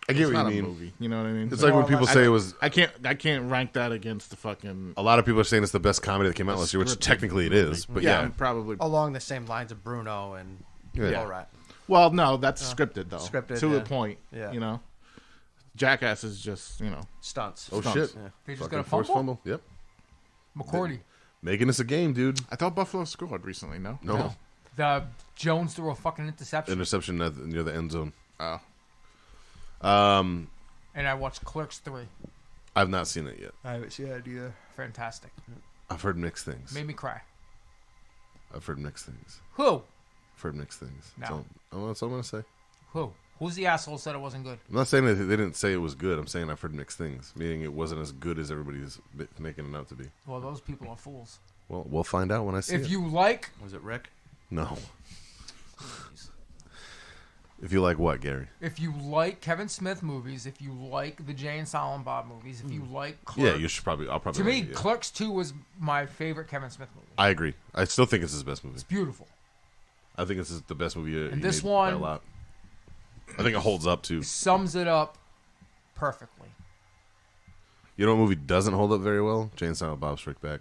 I get it's what not you a mean. movie. You know what I mean? It's like when people say it was. I can't rank that against the fucking. A lot of people are saying it's the best comedy that came out last year, which technically it is. But yeah, probably. Along the same lines of Bruno and Borat. Well, no, that's scripted though. Scripted to a point. Yeah. You know, Jackass is just Stunts. Oh Stunts. shit! Yeah. They just Fucking got a forced fumble. Yep. McCourty. Making this a game, dude. I thought Buffalo scored recently. No. No. The Jones threw a fucking interception. Interception near the end zone. Oh. And I watched Clerks 3. I've not seen it yet. I haven't seen that either. Fantastic. I've heard mixed things. Made me cry. I've heard mixed things. Who? I've heard mixed things. No. That's all I'm gonna say. Who? Who's the asshole said it wasn't good? I'm not saying that they didn't say it was good. I'm saying I've heard mixed things, meaning it wasn't as good as everybody's making it out to be. Well, those people are fools. Well, we'll find out when I see it. If you like... Was it Rick? No. If you like what, Gary? If you like Kevin Smith movies, if you like the Jay and Silent Bob movies, if you like Clerks... Yeah, you should probably... I'll probably... To me, like it, yeah. Clerks 2 was my favorite Kevin Smith movie. I agree. I still think it's his best movie. It's beautiful. I think it's the best movie he this made one- by a lot. I think it holds up, too. Sums it up perfectly. You know what movie doesn't hold up very well? Jay and Silent Bob Strike Back.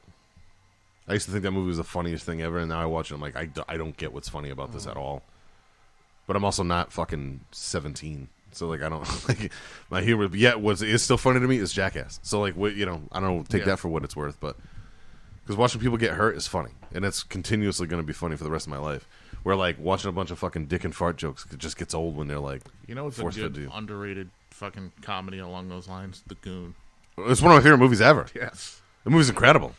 I used to think that movie was the funniest thing ever, and now I watch it, I'm like, I don't get what's funny about this at all. But I'm also not fucking 17. So, like, I don't... like my humor... But yet, what is still funny to me is Jackass. So, like, you know, I don't take that for what it's worth, but... Because watching people get hurt is funny. And it's continuously going to be funny for the rest of my life. Where, like, watching a bunch of fucking dick and fart jokes, it just gets old when they're, like... You know, it's a force-fed good to you. underrated fucking comedy along those lines. The Goon. It's one of my favorite movies ever. Yes. The movie's incredible.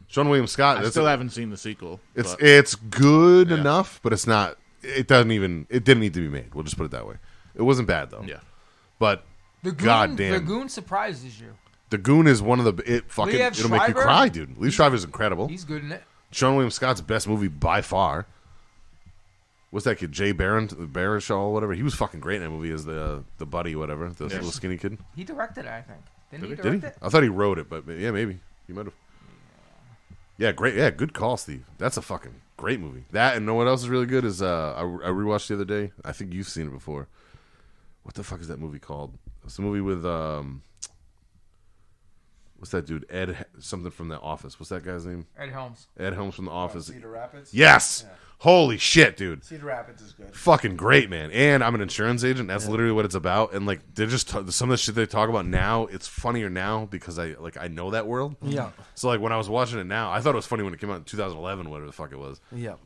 Sean William Scott. I still haven't seen the sequel. but- It's good enough, but it's not. It didn't need to be made. We'll just put it that way. It wasn't bad though. Yeah. But The Goon, goddamn, The Goon surprises you. The Goon is one of the. It'll make you Schreiber? cry, dude. Liev Schreiber's incredible. He's good in it. Sean William Scott's best movie by far. What's that kid? Jay Baruchel, whatever. He was fucking great in that movie as the buddy, whatever, the little skinny kid. He directed it, I think. Didn't he Did direct he? it? I thought he wrote it, but yeah, maybe he might have. Yeah, great. Yeah, good call, Steve. That's a fucking great movie. That and know what else is really good is I rewatched the other day. I think you've seen it before. What the fuck is that movie called? It's a movie with what's that dude? Ed something from The Office. What's that guy's name? Ed Helms. Ed Helms from The Office. Cedar Rapids? Yes. Yeah. Holy shit, dude. Cedar Rapids is good. Fucking great, man. And I'm an insurance agent. That's literally what it's about. And like they're just some of the shit they talk about now. It's funnier now because I know that world. Yeah. So like when I was watching it now, I thought it was funny when it came out in 2011, whatever the fuck it was. Yep.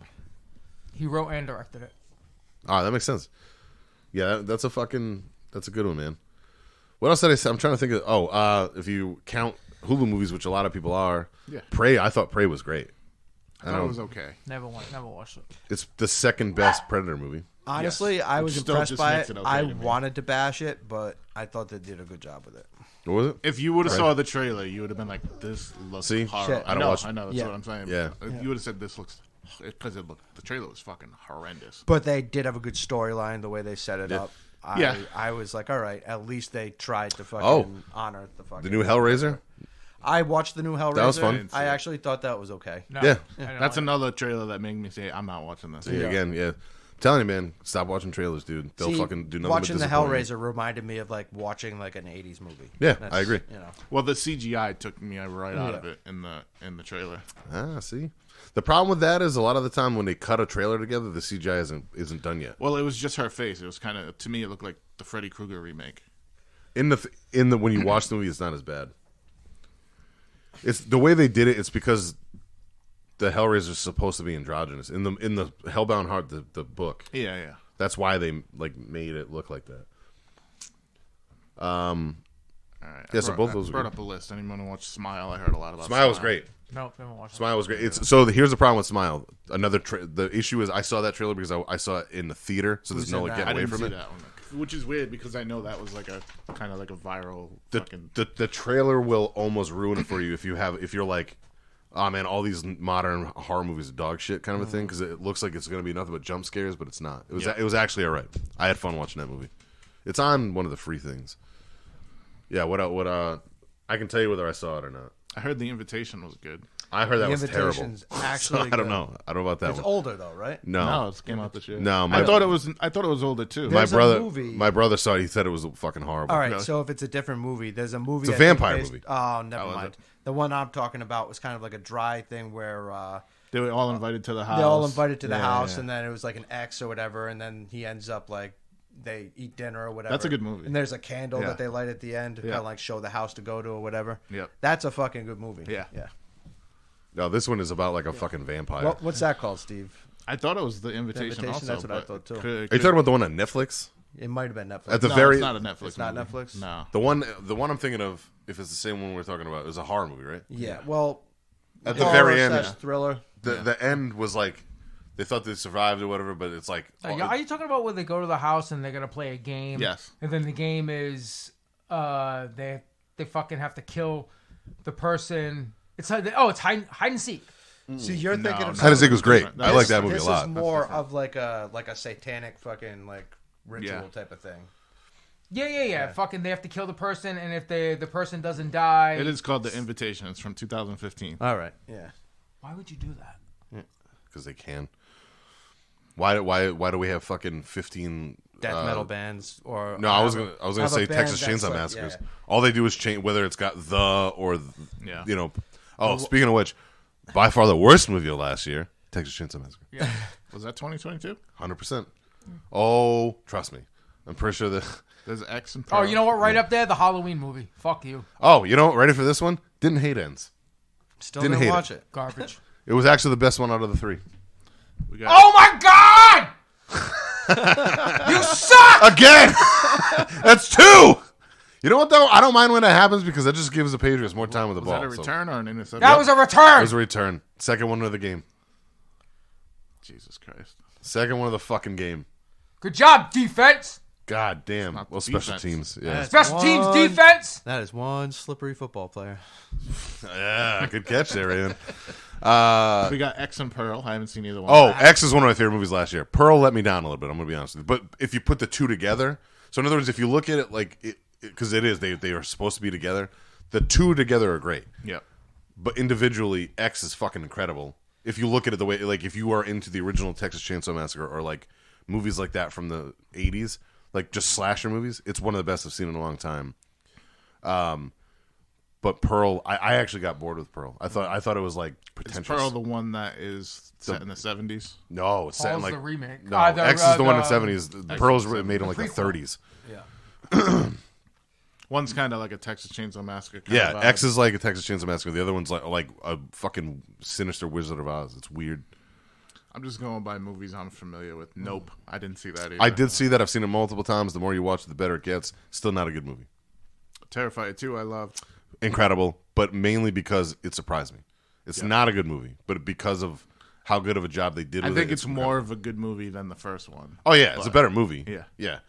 He wrote and directed it. Oh, that makes sense. Yeah, that's a good one, man. What else did I say? I'm trying to think of. If you count Hulu movies, which a lot of people are, Yeah. Prey. I thought Prey was great. I thought it was okay. Never watched it. It's the second best Predator movie. Honestly, Yes. I Which was still impressed just by makes it. it okay I to me. wanted to bash it, but I thought they did a good job with it. What was it? If you would have saw the trailer, you would have been like, "This looks See? horrible." Shit. I don't watch- I know. That's Yeah. what I'm saying. Yeah. If you would have said this looks, because the trailer was fucking horrendous. But they did have a good storyline, the way they set it Yeah. up. Yeah. I was like, all right, at least they tried to fucking Oh. honor the fucking. The new Hellraiser? I watched the new Hellraiser. That was fun. I actually thought that was okay. No, Yeah. I didn't That's like another trailer that made me say, "I'm not watching this." See, again, yeah. I'm telling you, man, stop watching trailers, dude. They'll See, fucking do nothing watching but the disappoint you. Hellraiser reminded me of like watching like an '80s movie. Yeah, I agree. You know, Well, the CGI took me right out of Yeah. it in the trailer. Ah, see? The problem with that is a lot of the time when they cut a trailer together, the CGI isn't done yet. Well, it was just her face. It was kind of, to me, it looked like the Freddy Krueger remake. In the when you watch the movie, it's not as bad. It's the way they did it. It's because the Hellraiser is supposed to be androgynous in the Hellbound Heart, the book. Yeah. That's why they like made it look like that. All right. Yeah, so both those I are brought good. up a list. Anyone want to watch Smile? I heard a lot about Smile was great. Nope, haven't watched it. Smile was great. Here's the problem with Smile. The issue is I saw that trailer because I saw it in the theater, so there's Who's no in like that? getting I away didn't from see it. that one, which is weird because I know that was like a kind of like a viral fucking. The trailer will almost ruin it for you if you're like, oh man, all these modern horror movies are dog shit kind of a thing because it looks like it's gonna be nothing but jump scares, but it's not. It was actually alright. I had fun watching that movie. It's on one of the free things. Yeah, what I can tell you whether I saw it or not. I heard The Invitation was good. I heard that The was terrible. Invitation's actually I don't good. know. I don't know about that It's one. older though, right? No, It came out this year. No, I thought it was older too. my There's a brother, movie- my brother saw it. He said it was fucking horrible. All right, Really? so if it's a different movie, there's a movie. It's a I think vampire based- movie. Oh, never is mind. it? The one I'm talking about was kind of like a dry thing where They were all invited to the house. they're all invited to the Yeah, house, yeah. and then it was like an ex or whatever, and then he ends up like they eat dinner or whatever. That's a good movie. And there's a candle Yeah. that they light at the end to Yeah. kind of like show the house to go to or whatever. Yep. That's a fucking good movie. Yeah. Yeah. No, this one is about like a fucking vampire. What's that called, Steve? I thought it was The Invitation. Invitation? Also, That's what I but thought, too. Are you talking about the one on Netflix? It might have been Netflix. At the No, very it's not a Netflix. It's not movie. Netflix? No. the one I'm thinking of, if it's the same one we're talking about, is a horror movie, right? Yeah. Well, At the horror very end, slash thriller. the end was like they thought they survived or whatever, but it's like Are you talking about where they go to the house and they're gonna play a game? Yes. And then the game is they fucking have to kill the person. It's hide and seek. See, you're thinking of Hide and Seek was great. different. I like that movie this a lot. is more of like a satanic fucking like ritual Yeah. type of thing. Yeah. Fucking, they have to kill the person, and if the person doesn't die, It is called The Invitation. It's from 2015. All right. Yeah. Why would you do that? Because they can. Why do we have fucking 15 Death metal bands or No, I was gonna have a say band Texas that's Chainsaw like- Massacres. yeah. All they do is change whether it's got the or Yeah. you know. Oh, speaking of which, by far the worst movie of last year, Texas Chainsaw Massacre. Yeah. Was that 2022? 100%. Oh, trust me, I'm pretty sure that. There's X and Oh, Pearl. you know what? Right up there, the Halloween movie. Fuck you. Oh, you know, ready for this one? Didn't hate ends. Still Didn't didn't hate watch it. Garbage. It was actually the best one out of the three. We got Oh my god! You suck! Again, that's two. You know what though? I don't mind when that happens because that just gives the Patriots more time with the Was ball. that a so- return or an interception? That was a It return. was a return. Second one of the game. Jesus Christ. Second one of the fucking game. Good job, defense. God damn. not Well, special defense. teams. Yeah. That's Special teams one- defense. That is one slippery football player. Yeah. Good catch there, Ian. We got X and Pearl. I haven't seen either one. Oh, X is one of my favorite movies last year. Pearl let me down a little bit. I'm gonna be honest with you. But if you put the two together, so in other words, if you look at it like because it is, they are supposed to be together. The two together are great, Yep. but individually, X is fucking incredible. If you look at it the way, like if you are into the original Texas Chainsaw Massacre or like movies like that from the '80s, like just slasher movies, it's one of the best I've seen in a long time. But Pearl, I actually got bored with Pearl. I thought it was like Is pretentious. Pearl the one that is set in the 70s? No, it's set in Paul's like the remake. No, The- X is the one in the- the '70s. Pearl's made in like the prequel. '30s. Yeah. One's kind of like a Texas Chainsaw Massacre. Kind Yeah, of vibe. X is like a Texas Chainsaw Massacre. The other one's like a fucking sinister Wizard of Oz. It's weird. I'm just going by movies I'm familiar with. Nope, I didn't see that either. I did see that. I've seen it multiple times. The more you watch it, the better it gets. Still not a good movie. Terrifier 2, I loved. Incredible, but mainly because it surprised me. It's not a good movie, but because of how good of a job they did with it. I think it's incredible. more of a good movie than the first one. Oh, yeah, it's a better movie. Yeah. Yeah.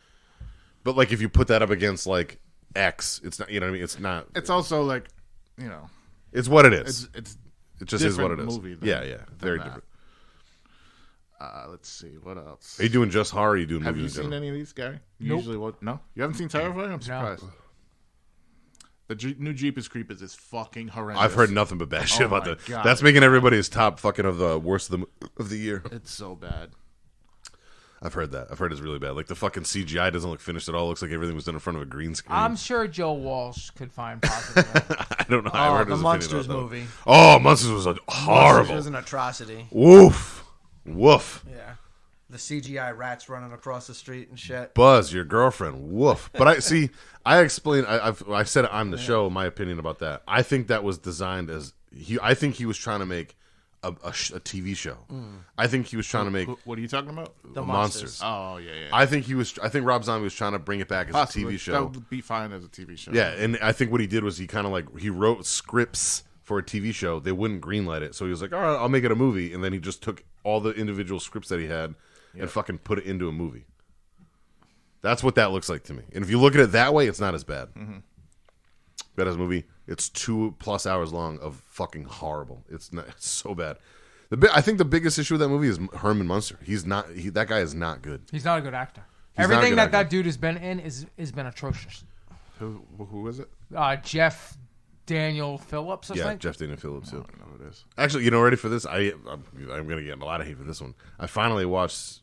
But, like, if you put that up against, like, X, it's not, you know what I mean? It's not. It's also like, you know, It's what it is. it's It just is what it different is. movie than- Yeah, yeah. Very that. different. Let's see what else. Are you doing just horror or are you doing Have you movies in seen general? any of these, Gary? Nope. Usually, what? No, you haven't seen Terrifier? I'm surprised. The new Jeepers Creepers is fucking horrendous. I've heard nothing but bad shit about my that. God. That's making everybody's top fucking of the worst of the year. It's so bad. I've heard that. I've heard it's really bad. Like the fucking CGI doesn't look finished at all. It looks like everything was done in front of a green screen. I'm sure Joe Walsh could find positive. I don't know. I Oh, heard the his opinion Monsters about that. movie. Oh, Monsters was horrible. Monsters was an atrocity. Woof. Woof. Yeah. The CGI rats running across the street and shit. Buzz, your girlfriend. Woof. But I see. I explained. I said it on the show. My opinion about that. I think that was designed as I think he was trying to make a TV show. I think he was trying to make What are you talking about? The Monsters. Oh, yeah, yeah. I think Rob Zombie was trying to bring it back as Possibly. a TV show. That would be fine as a TV show. Yeah, and I think what he did was he kind of like he wrote scripts for a TV show. They wouldn't greenlight it, so he was like, "All right, I'll make it a movie." And then he just took all the individual scripts that he had and fucking put it into a movie. That's what that looks like to me. And if you look at it that way, it's not as bad. Bad as a movie. It's 2+ hours long of fucking horrible. It's so bad. I think the biggest issue with that movie is Herman Munster. That guy is not good. He's not a good actor. He's not a Everything good that actor. dude has been in has been atrocious. Who is it? Jeff Daniel Phillips or Yeah, something. Jeff Daniel Phillips too. I don't know who it is. Actually, you know, ready for this? I'm gonna get a lot of hate for this one. I finally watched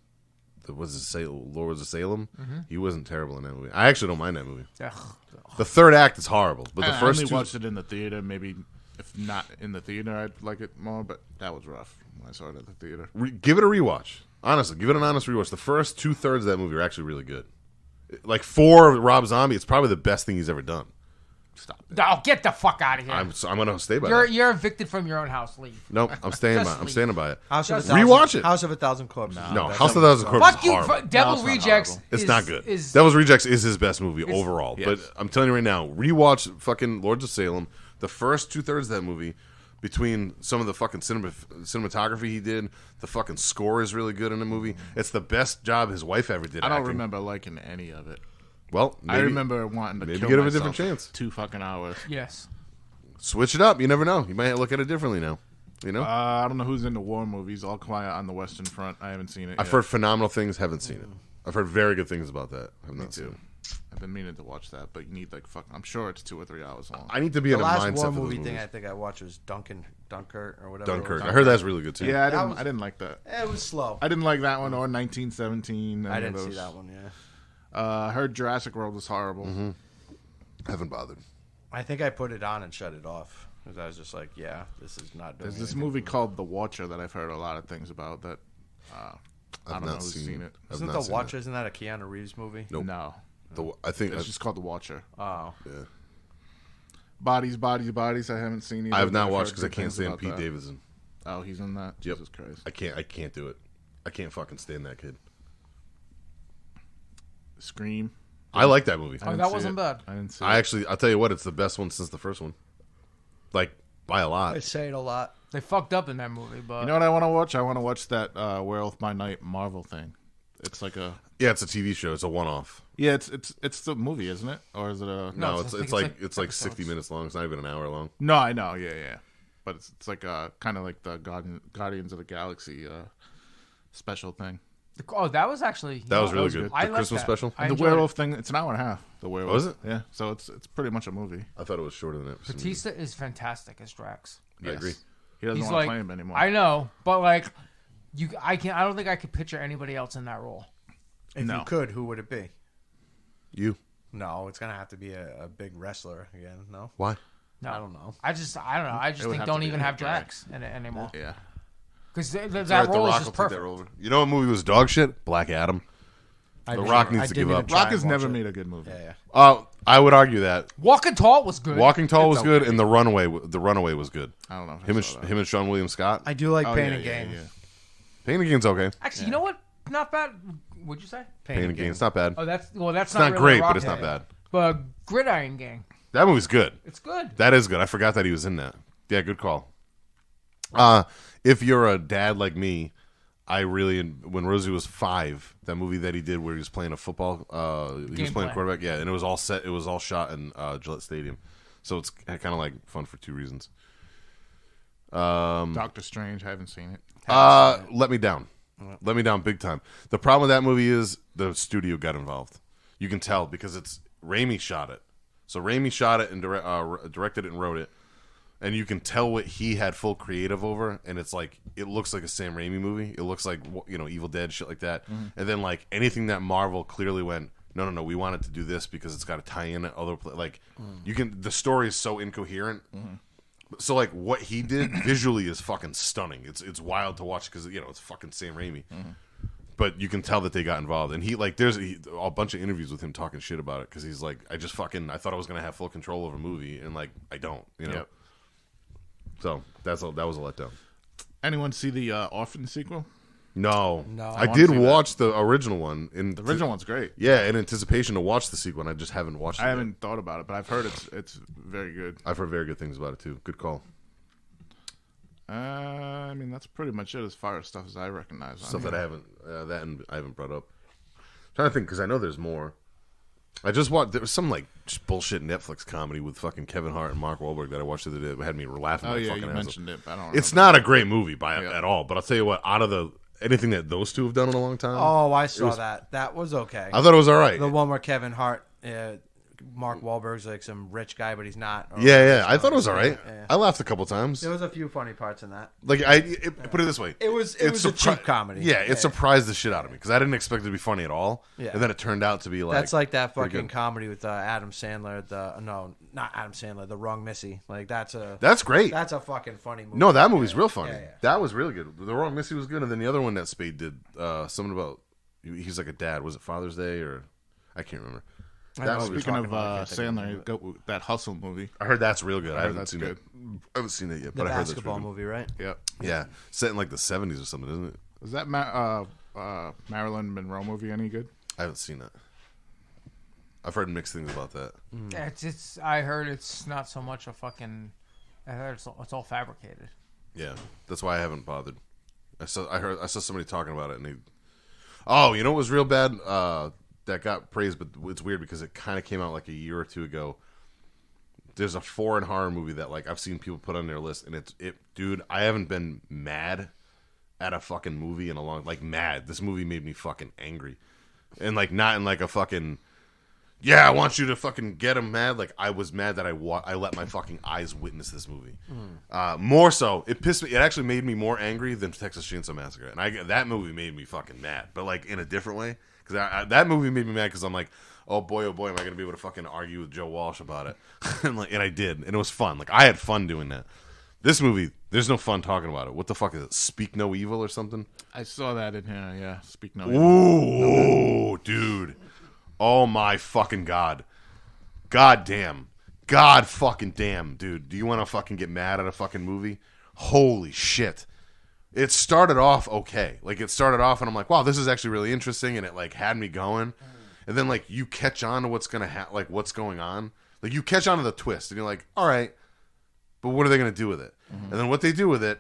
Lords of Salem. He wasn't terrible in that movie. I actually don't mind that movie. Ugh. The third act is horrible, but the I first only two. watched it in the theater. Maybe if not in the theater, I'd like it more. But that was rough when I saw it at the theater. Give it a rewatch. Honestly, give it an honest rewatch. The first 2/3 of that movie are actually really good. Like for Rob Zombie, it's probably the best thing he's ever done. Stop it. Oh, get the fuck out of here! I'm gonna stay by that. You're evicted from your own house. Leave. Nope, I'm staying Just by. I'm leave. standing by it. House of a Just Thousand, rewatch it. House of a Thousand Corpses. No, That's House of not- a Thousand Corpses. Fuck you! Horrible. Devil it's not Rejects. horrible. It's not good. Is, Devil's Rejects is his best movie overall. yes. But I'm telling you right now, rewatch fucking Lords of Salem. The first 2/3 of that movie, between some of the fucking cinematography he did, the fucking score is really good in the movie. It's the best job his wife ever did. I don't acting. remember liking any of it. Well, I remember wanting to maybe kill give him a myself different chance. 2 fucking hours. yes. Switch it up. You never know. You might look at it differently now. You know. I don't know who's into war movies. All Quiet on the Western Front. I haven't seen it. I've yet. heard phenomenal things. Haven't seen it. I've heard very good things about that. I've Me not seen too. it. I've been meaning to watch that, but you need like fuck. I'm sure it's 2 or 3 hours long. I need to be The in a last mindset war for movie those thing movies. I think I watched was Dunkirk or whatever. Dunkirk. It I was. heard that's really good too. Yeah, That was- I didn't like that. It was slow. I didn't like that one or 1917. I didn't see that one. Yeah. I heard Jurassic World was horrible. Haven't bothered. I think I put it on and shut it off because I was just like, yeah, this is not. Doing There's this anything. movie called The Watcher that I've heard a lot of things about. That I don't know who's seen it. I've Isn't not The seen Watcher? Isn't that a Keanu Reeves movie? Nope. No, I think it's just called The Watcher. Oh, yeah. Bodies. I haven't seen. I have not I've watched heard because I good can't things stand about Pete that. Davidson. Oh, he's in that. Yep. Jesus Christ. I can't do it. I can't fucking stand that kid. Scream. I like that movie. Oh, didn't that see wasn't it. bad. I didn't see. I'll tell you what, it's the best one since the first one. Like by a lot. I say it a lot. They fucked up in that movie, but You know what I want to watch? I want to watch that Werewolf by Night Marvel thing. It's like a Yeah, it's a TV show. It's a one-off. yeah. It's the movie, isn't it? Or is it a No, I it's think it's like it's 60 episodes. minutes long. It's not even an hour long. No, I know. Yeah. But it's like kind of like the Guardians of the Galaxy special thing. oh, that was actually That was really was good. good. The I liked Christmas that. special. I The enjoyed werewolf thing. It's an hour and a half. The werewolf. Oh, is it? Yeah. So it's pretty much a movie. I thought it was shorter than that. for some reason. Batista is fantastic as Drax. I agree. He doesn't He's want like to play him anymore. I know, but like I don't think I could picture anybody else in that role. If No. you could, who would it be? You? No, it's gonna have to be a big wrestler again. No, Why? No, I don't know. I don't know. I just would think have to don't be even a have guy. Drax in it anymore Yeah. because that Alright, role is Rock just will take perfect. that role over. You know what movie was dog shit? Black Adam. The Rock needs to give up. Rock has never made a good movie. Yeah. I would argue that Walking Tall was good. Walking Tall was It's good, okay. and The Runaway was good. I don't know. If Him I saw that. and Sean William Scott. I do like Oh, Pain yeah, and yeah, Gain. yeah. Pain and Gain's okay. Actually, you know what? Not bad. What'd you say? Pain and Gain, it's not bad. Oh, that's not It's not really great, rock but it's not band. bad. But Gridiron Gang, That movie's good. it's good. That is good. I forgot that he was in that. Yeah, good call. If you're a dad like me, when Rosie was 5, that movie that he did where he was playing a football, he was playing quarterback. Yeah, and it was all set. It was all shot in Gillette Stadium, so it's kind of like fun for 2 reasons. Doctor Strange, I haven't seen it. Let me down. Let me down big time. The problem with that movie is the studio got involved. You can tell because it's Raimi shot it. So Raimi shot it and directed it and wrote it. And you can tell what he had full creative over, and it's like it looks like a Sam Raimi movie. It looks like Evil Dead shit like that. Mm-hmm. And then like anything that Marvel clearly went, no, we wanted to do this because it's got to tie in at other you can. The story is so incoherent. Mm-hmm. So like what he did visually is fucking stunning. It's wild to watch because it's fucking Sam Raimi. Mm-hmm. But you can tell that they got involved, and there's a bunch of interviews with him talking shit about it because he's like, I thought I was gonna have full control over a movie, and like I don't, Yep. So that was a letdown. Anyone see the Orphan sequel? No. I I did see watch the original one. The original one's great. Yeah, in anticipation to watch the sequel, and I just haven't watched it. I haven't thought about it, but I've heard it's very good. I've heard very good things about it too. Good call. I mean, that's pretty much it as far as stuff as I recognize. Stuff that I haven't brought up. I'm trying to think because I know there's more. I just watched. There was some like just bullshit Netflix comedy with fucking Kevin Hart and Mark Wahlberg that I watched the other day. That had me laughing. Oh my yeah, fucking you ass mentioned off. it. But I don't. It's not a great movie at all. But I'll tell you what. Out of anything that those two have done in a long time. Oh, I saw that. That was okay. I thought it was all right. The one where Kevin Hart, Mark Wahlberg's like some rich guy, but he's not. Yeah. I thought it was all right. Yeah. I laughed a couple times. There was a few funny parts in that. Like put it this way, It was a cheap comedy. Yeah, it surprised the shit out of me because I didn't expect it to be funny at all. Yeah. And then it turned out to be like that's like that pretty fucking good. comedy with Adam Sandler. Not Adam Sandler. The Wrong Missy. Like that's great. That's a fucking funny movie. No, that movie's real funny. Yeah. That was really good. The Wrong Missy was good, and then the other one that Spade did, something about he's like a dad. Was it Father's Day or I can't remember. Speaking of Sandler, that Hustle movie. I heard that's real good. I haven't that's seen good. it. I haven't seen it yet, The but I heard that's basketball real good. movie, right? Yep. Yeah, set in like the 70s or something, isn't it? Is that Marilyn Monroe movie any good? I haven't seen it. I've heard mixed things about that. Yeah, I heard it's not so much a fucking. I heard it's all fabricated. Yeah, that's why I haven't bothered. I saw somebody talking about it, and they. Oh, you know what was real bad? That got praised, but it's weird because it kind of came out like a year or two ago. There's a foreign horror movie that like I've seen people put on their list, and dude, I haven't been mad at a fucking movie in a long mad. This movie made me fucking angry, and like not in like a fucking. Yeah, I want you to fucking get him mad. Like I was mad that I let my fucking eyes witness this movie. More so, it pissed me. It actually made me more angry than Texas Chainsaw Massacre, and that movie made me fucking mad, but like in a different way. Because that movie made me mad because I'm like, oh boy, am I gonna be able to fucking argue with Joe Walsh about it? and I did, and it was fun. Like I had fun doing that. This movie, there's no fun talking about it. What the fuck is it? Speak No Evil or something? I saw that in here. Yeah, Speak No Evil. Ooh, dude. Oh my fucking god. God damn. God fucking damn, dude. Do you want to fucking get mad at a fucking movie? Holy shit. It started off okay. Like it started off and I'm like, wow, this is actually really interesting, and it like had me going. And then like you catch on to what's gonna what's going on. Like you catch on to the twist and you're like, all right, but what are they gonna do with it? And then what they do with it,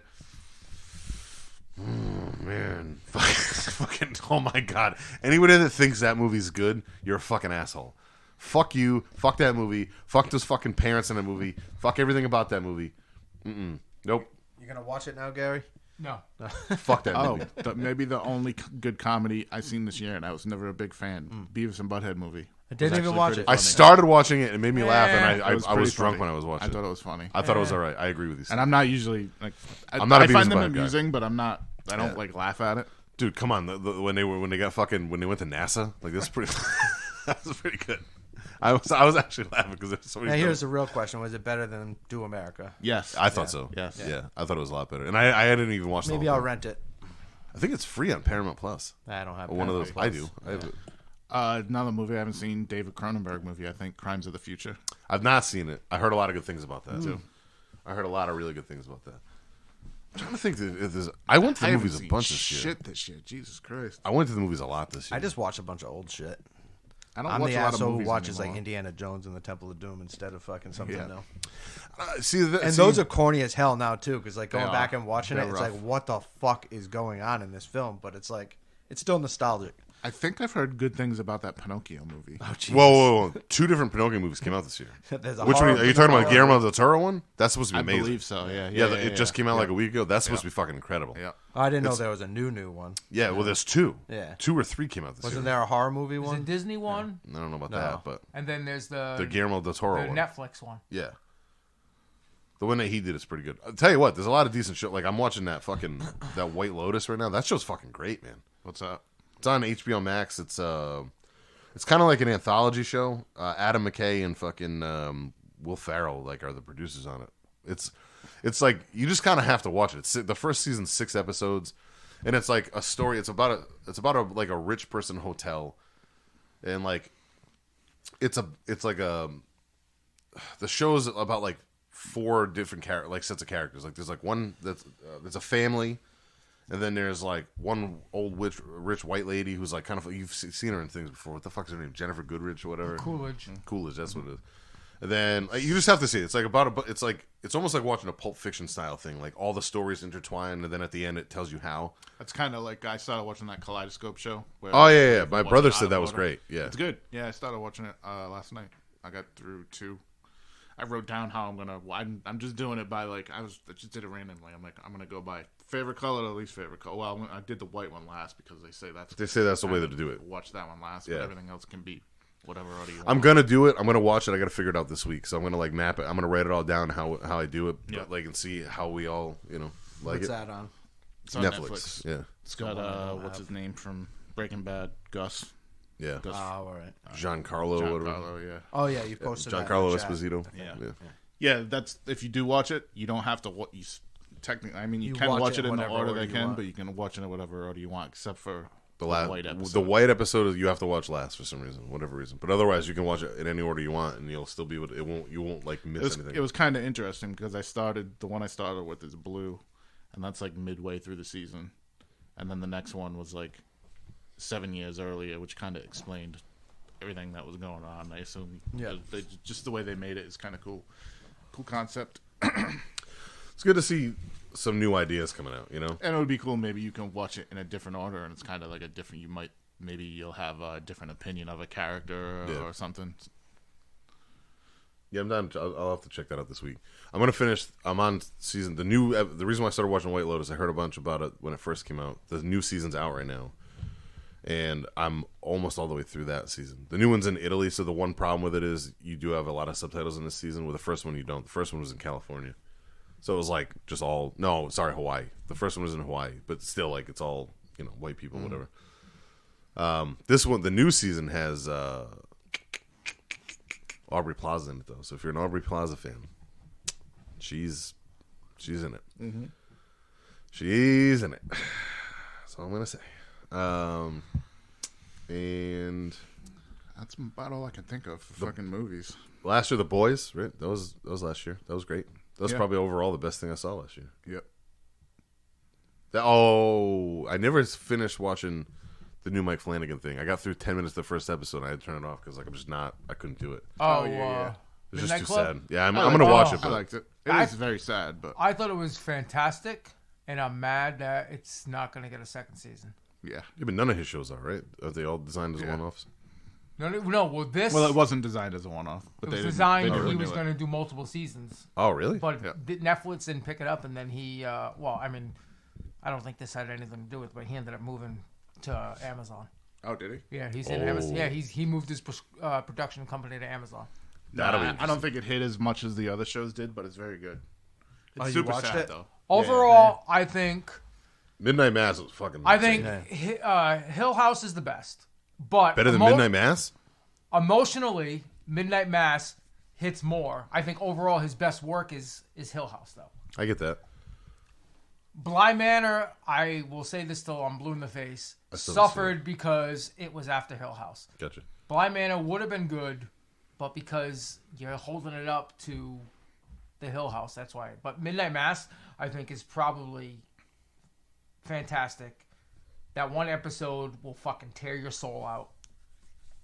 oh man. Fucking oh my god. Anybody that thinks that movie's good, you're a fucking asshole. Fuck you. Fuck that movie. Fuck those fucking parents in that movie. Fuck everything about that movie. Nope. You gonna watch it now, Gary? No. Fuck that movie. Maybe the only good comedy I've seen this year, and I was never a big fan. Beavis and Butthead movie. I didn't even watch it. I started watching it and it made me laugh, and I was pretty drunk funny. when I was watching I thought it was funny. I thought it was all right. I agree with you. And I'm not usually like I'm not a I find Beavis them and Butthead guy. amusing, but I'm not. I don't like laugh at it. Dude, come on. When they went to NASA, like this is pretty. That was pretty good. I was actually laughing because there's so many. Now here's the real question: was it better than Do America? Yes, I thought so. Yes. Yeah, I thought it was a lot better, and I didn't even watch. Maybe the whole I'll thing. rent it. I think it's free on Paramount Plus. I don't have One of those. Paramount I do. Plus. I have it. Another movie I haven't seen, David Cronenberg movie. I think Crimes of the Future. I've not seen it. I heard a lot of good things about that too. I heard a lot of really good things about that. I'm trying to think if there's. I went to the I haven't movies a seen bunch this year. shit this year. Jesus Christ. I went to the movies a lot this year. I just watched a bunch of old shit. I don't I'm watch the a lot of asshole who movies watches anymore. like Indiana Jones and the Temple of Doom instead of fucking something Yeah. new. And Those are corny as hell now too, because like going They back are. and watching They're it, it's rough. like what the fuck is going on in this film? But it's like it's still nostalgic. I think I've heard good things about that Pinocchio movie. Oh, Jesus. whoa. 2 different Pinocchio movies came out this year. There's a Which one horror are you talking about? Pinocchio. Guillermo del Toro one? That's supposed to be I amazing. believe so. Yeah. Yeah, it just came out like a week ago. That's supposed to be fucking incredible. Yeah. Oh, I didn't know there was a new one. Yeah, well, there's 2. Yeah. 2 or 3 came out this Wasn't year. there a horror movie There's a one? Disney one, I don't know about No. that, but and then there's the Guillermo del Toro one. Netflix one. Yeah. The one that he did is pretty good. I'll tell you what, there's a lot of decent shit. Like, I'm watching that White Lotus right now. That show's fucking great, man. What's up? It's on HBO Max. It's kind of like an anthology show. Adam McKay and fucking Will Ferrell are the producers on it. It's like you just kind of have to watch it. The first season's 6 episodes, and it's like a story. It's about a rich person hotel, and like the show's about like 4 different sets of characters. Like there's like one that's a family. And then there's like one old rich white lady who's like kind of you've seen her in things before. What the fuck is her name? Jennifer Goodrich or whatever. Coolidge. Coolidge, that's what it is. And then you just have to see it. It's like it's almost like watching a Pulp Fiction style thing. Like all the stories intertwine, and then at the end it tells you how. That's kind of like I started watching that Kaleidoscope show. Where Oh yeah. My watch brother it out said of that was order. great. Yeah, It's good. Yeah, I started watching it last night. I got through 2. I wrote down how I'm gonna. I'm just doing it by like I just did it randomly. I'm like I'm gonna go by favorite color to least favorite color. Well, I did the white one last because they say that's the way to do it. Watch that one last, Yeah. but everything else can be whatever order you want. I'm gonna do it. I'm gonna watch it. I gotta figure it out this week. So I'm gonna like map it. I'm gonna write it all down how I do it. Yeah. Like and see how we all like What's it. that on? It's on Netflix. Yeah. It's got what's his name from Breaking Bad, Gus. Yeah. Oh, all right. Giancarlo. Whatever. Giancarlo, yeah. Oh yeah, you posted that in Giancarlo the chat. Esposito. Yeah. Yeah, that's if you do watch it, you don't have to. Technically, I mean, you can watch it in the whatever order order they you can, want. but you can watch it in whatever order you want, except for The white episode. white episode you have to watch last for some reason, whatever reason. But otherwise, you can watch it in any order you want, and you'll still be able to. You won't like miss anything. It was kind of interesting because the one I started with is blue, and that's like midway through the season, and then the next one was like 7 years earlier, which kind of explained everything that was going on. I assume, Yeah. just the way they made it is kind of cool. Cool concept. It's good to see some new ideas coming out. You know, And it would be cool. Maybe you can watch it in a different order, and it's kind of like a different. You'll have a different opinion of a character or something. yeah, I'm done. I'll have to check that out this week. I'm gonna finish. I'm on season. The reason why I started watching White Lotus, I heard a bunch about it when it first came out. The new season's out right now, and I'm almost all the way through that season. The new one's in Italy, so the one problem with it is you do have a lot of subtitles in this season. With the first one, you don't. The first one was in California, so it was like just all. No, sorry, Hawaii. The first one was in Hawaii, but still, like it's all white people, whatever. This one, the new season has Aubrey Plaza in it though. So if you're an Aubrey Plaza fan, she's in it. Mm-hmm. She's in it. That's all I'm gonna say. And That's about all I can think of for fucking movies. last year, The Boys, right? That was last year. That was great. That was Yeah. probably overall the best thing I saw last year. Yep. I never finished watching the new Mike Flanagan thing. I got through 10 minutes of the first episode, and I had to turn it off because like I couldn't do it. Oh, yeah. It was Midnight just too Club? sad. Yeah, I'm I gonna liked watch it. it. I But liked it. I- It is very sad, but I thought it was fantastic, and I'm mad that it's not going to get a second season. yeah. yeah, but none of his shows are right. Are they all designed as Yeah. one-offs? No. Well, this Well, it wasn't designed as a one-off, but it they was didn't- designed. they He didn't was do going it. to do multiple seasons, Oh, really? but Yeah. Netflix didn't pick it up, and then he. Well, I mean, I don't think this had anything to do with it, but he ended up moving to Amazon. Oh, did he? Yeah, he's in Oh. Amazon. Yeah, he moved his production company to Amazon. That'll be I don't think it hit as much as the other shows did, but it's very good. It's Oh, you super watched sad it? though. Overall, I think Midnight Mass was fucking. I think insane. Hill House is the best, but better than Midnight Mass. Emotionally, Midnight Mass hits more. I think overall his best work is Hill House, though. I get that. Bly Manor, I will say this till I'm blue in the face, still haven't suffered because it was after Hill House. the Hill House. That's why. But Midnight Mass, I think, is probably fantastic. That one episode will fucking tear your soul out.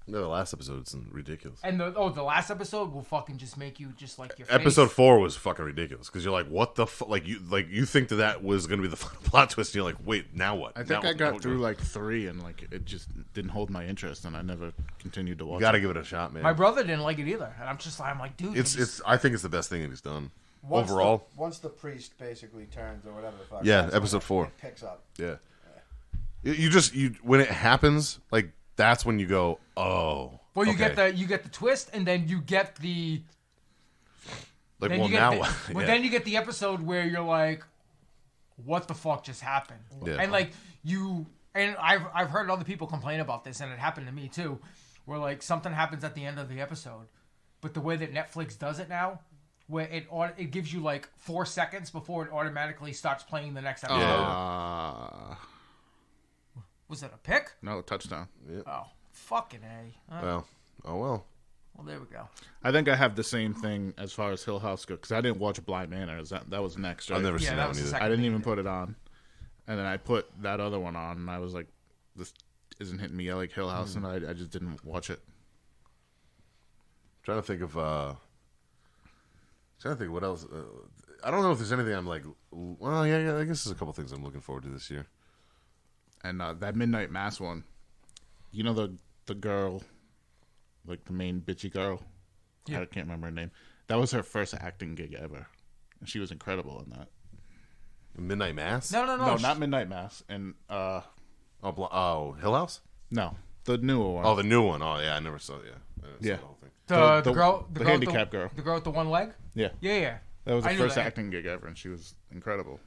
No, the last episode's ridiculous. And the last episode will fucking just make you just like your Episode face. 4 was fucking ridiculous because you're like, what the fuck? Like you think that was gonna be the final plot twist, and you're like, wait, now what? I think Now I got what? through like 3 and like it just didn't hold my interest, and I never continued to watch. You got to it. give it a shot, man. My brother didn't like it either, and I'm like, dude, It's. I think it's the best thing that he's done overall. Once the priest basically turns or whatever the fuck. Yeah, that's episode when 4. It picks up. Yeah. You when it happens, like that's when you go, oh. well, you okay. get the twist, and then you get the. Like, Then well, you get now the, what? But Yeah. then you get the episode where you're like, what the fuck just happened? Yeah. And like and I've heard other people complain about this, and it happened to me too, where like something happens at the end of the episode, but the way that Netflix does it now, where it gives you like 4 seconds before it automatically starts playing the next episode. Was that a pick? No touchdown. Oh, fucking A. Well, oh well. Well, there we go. I think I have the same thing as far as Hill House goes because I didn't watch Blind Manor. That was next, right? I've never Yeah, seen that that was one the either. second. I didn't even put it on, and then I put that other one on, and I was like, "This isn't hitting me like Hill House," and I just didn't watch it. Trying to think of what else. I don't know if there's anything I'm like. Well, yeah. I guess there's a couple things I'm looking forward to this year. And that Midnight Mass one, you know the girl, like the main bitchy girl. Yeah. I can't remember her name. That was her first acting gig ever, and she was incredible in that. Midnight Mass. No. No, not Midnight Mass, and Oh, Hill House. no, the newer one. Oh, the new one. Oh, yeah. I never saw. Yeah. I never saw Yeah. the whole thing. The girl, the girl handicapped girl. the girl with the one leg. Yeah, Yeah. that was I her knew first that. acting gig ever, and she was incredible.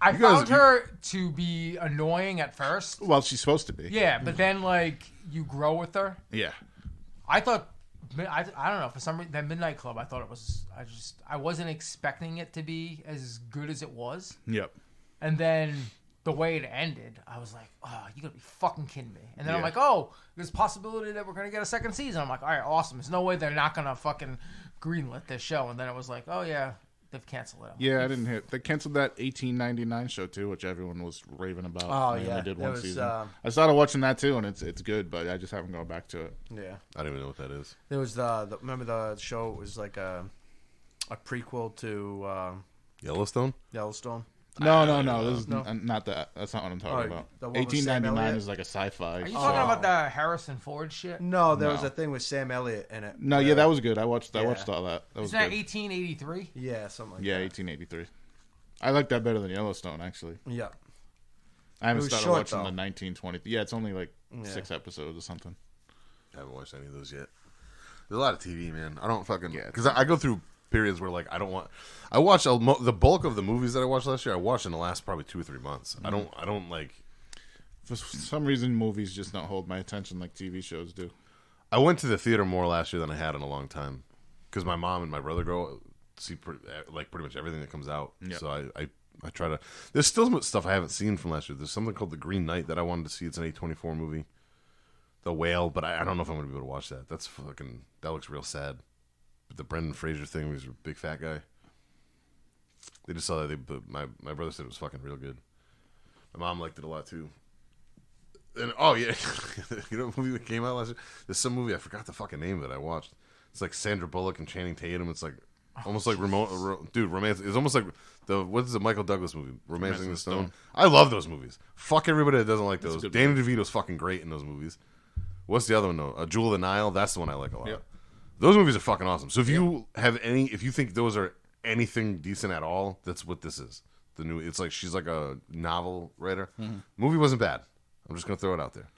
I guys- found her to be annoying at first. Well, she's supposed to be. Yeah, but then like you grow with her. Yeah. I thought I don't know, for some reason that Midnight Club, I thought it was I wasn't expecting it to be as good as it was. Yep. And then the way it ended, I was like, oh, you gotta be fucking kidding me. And then I'm Yeah. like, oh, there's a possibility that we're gonna get a second season. I'm like, all right, awesome. There's no way they're not gonna fucking greenlit this show. And then it was like, oh yeah, they've canceled it. Yeah, I didn't hear. They canceled that 1899 show too, which everyone was raving about. Oh, They yeah. only did It one was, season. I started watching that too, and it's good, but I just haven't gone back to it. Yeah. I don't even know what that is. There was remember the show was like a prequel to Yellowstone. Yellowstone. No. This is No. not that. That's not what I'm talking about. the one with Sam 1899 Elliott? is like a sci-fi. Are you show. talking about the Harrison Ford shit? No, there was No. a thing with Sam Elliott in it. No, yeah, that was good. I watched all that. That was Isn't that good. 1883? Yeah, something like Yeah, that. 1883. I like that better than Yellowstone, actually. Yeah. I haven't It was started short, watching though. the 1920. Yeah, it's only like Yeah. 6 episodes or something. I haven't watched any of those yet. There's a lot of TV, man. I don't fucking Yeah. because I go through periods where like I don't want. I watch the bulk of the movies that I watched last year. I watched in the last probably 2 or 3 months. I don't like. For some reason, movies just don't hold my attention like TV shows do. I went to the theater more last year than I had in a long time because my mom and my brother go see pretty much everything that comes out. Yep. So I try to. There's still some stuff I haven't seen from last year. There's something called The Green Knight that I wanted to see. It's an A24 movie. The Whale, but I don't know if I'm going to be able to watch that. That looks real sad. But the Brendan Fraser thing, he was a big fat guy. They just saw that. But my brother said it was fucking real good. My mom liked it a lot too. And oh yeah, you know what movie that came out last year? There's some movie I forgot the fucking name that I watched. It's like Sandra Bullock and Channing Tatum. It's like almost like romance. It's almost like what is the Michael Douglas movie, Romancing the Stone? I love those movies. Fuck everybody that doesn't like those. good Danny DeVito's fucking great in those movies. What's the other one though? Jewel of the Nile. That's the one I like a lot. Yep. Those movies are fucking awesome. So if you think those are anything decent at all, that's what this is. The new. It's like she's like a novel writer. Movie wasn't bad. I'm just gonna throw it out there.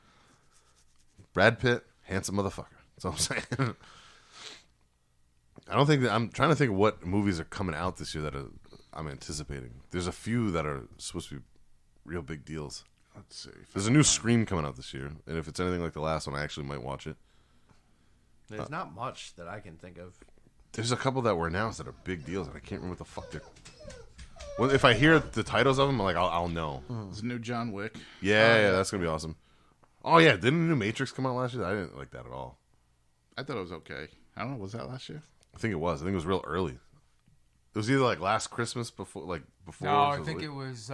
Brad Pitt, handsome motherfucker. That's all I'm saying. I don't think that I'm trying to think of what movies are coming out this year that I'm anticipating. There's a few that are supposed to be real big deals. Let's see. There's a new Scream coming out this year, and if it's anything like the last one, I actually might watch it. There's not much that I can think of. There's a couple that were announced that are big deals, and I can't remember what the fuck they're. Well, if I hear the titles of them, I'll know. There's a new John Wick. Yeah, that's gonna be awesome. Oh yeah, didn't the new Matrix come out last year? I didn't like that at all. I thought it was okay. I don't know. Was that last year? I think it was. I think it was real early. It was either like last Christmas before. No, I think it was.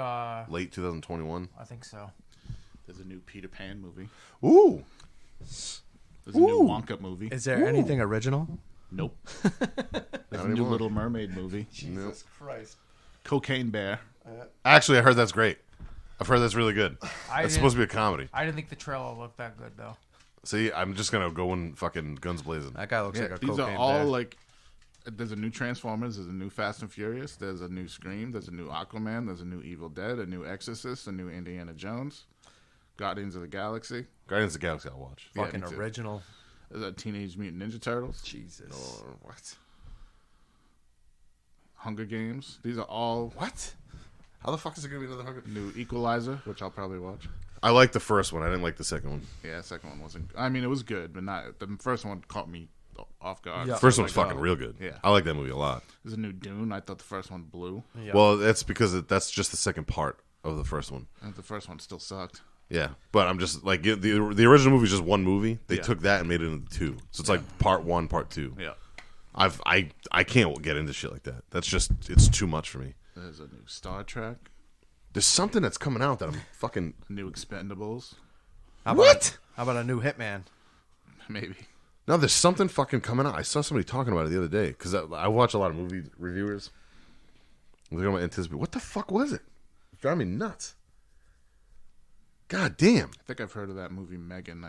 late 2021. I think so. There's a new Peter Pan movie. Ooh. There's a new Wonka movie. Is there anything original? Nope. There's a new Little Mermaid movie. Jesus Christ. Cocaine Bear. Actually, I heard that's great. I've heard that's really good. I It's didn't- supposed to be a comedy. I didn't think the trailer looked that good though. See, I'm just gonna go in fucking guns blazing. That guy looks Yeah, like a these cocaine are all bear. like. There's a new Transformers. There's a new Fast and Furious. There's a new Scream. There's a new Aquaman. There's a new Evil Dead. A new Exorcist. A new Indiana Jones. Guardians of the Galaxy. Guardians of the Galaxy, I'll watch. Yeah, Fucking me too. original. There's a Teenage Mutant Ninja Turtles. Jesus. What? Hunger Games. These are all What? How the fuck is it gonna be another Hunger? new. Equalizer, which I'll probably watch. I liked the first one. I didn't like the second one. Yeah, the second one wasn't. I mean, it was good, but not. The first one caught me off guard. Yeah. First I one's was like, fucking oh. real good. Yeah. I like that movie a lot. There's a new Dune. I thought the first one blew. Yeah. Well, that's because that's just the second part of the first one. And the first one still sucked. Yeah, but I'm just like the original movie is just one movie. They Yeah. took that and made it into two, so it's like part one, part two. Yeah. I can't get into shit like that. That's just it's too much for me. There's a new Star Trek. There's something that's coming out that I'm fucking. New Expendables. How about What? How about a new Hitman? Maybe. No, there's something fucking coming out. I saw somebody talking about it the other day because I watch a lot of movie reviewers. They're going to anticipate. What the fuck was it? It's driving me nuts. God damn. I think I've heard of that movie Megan.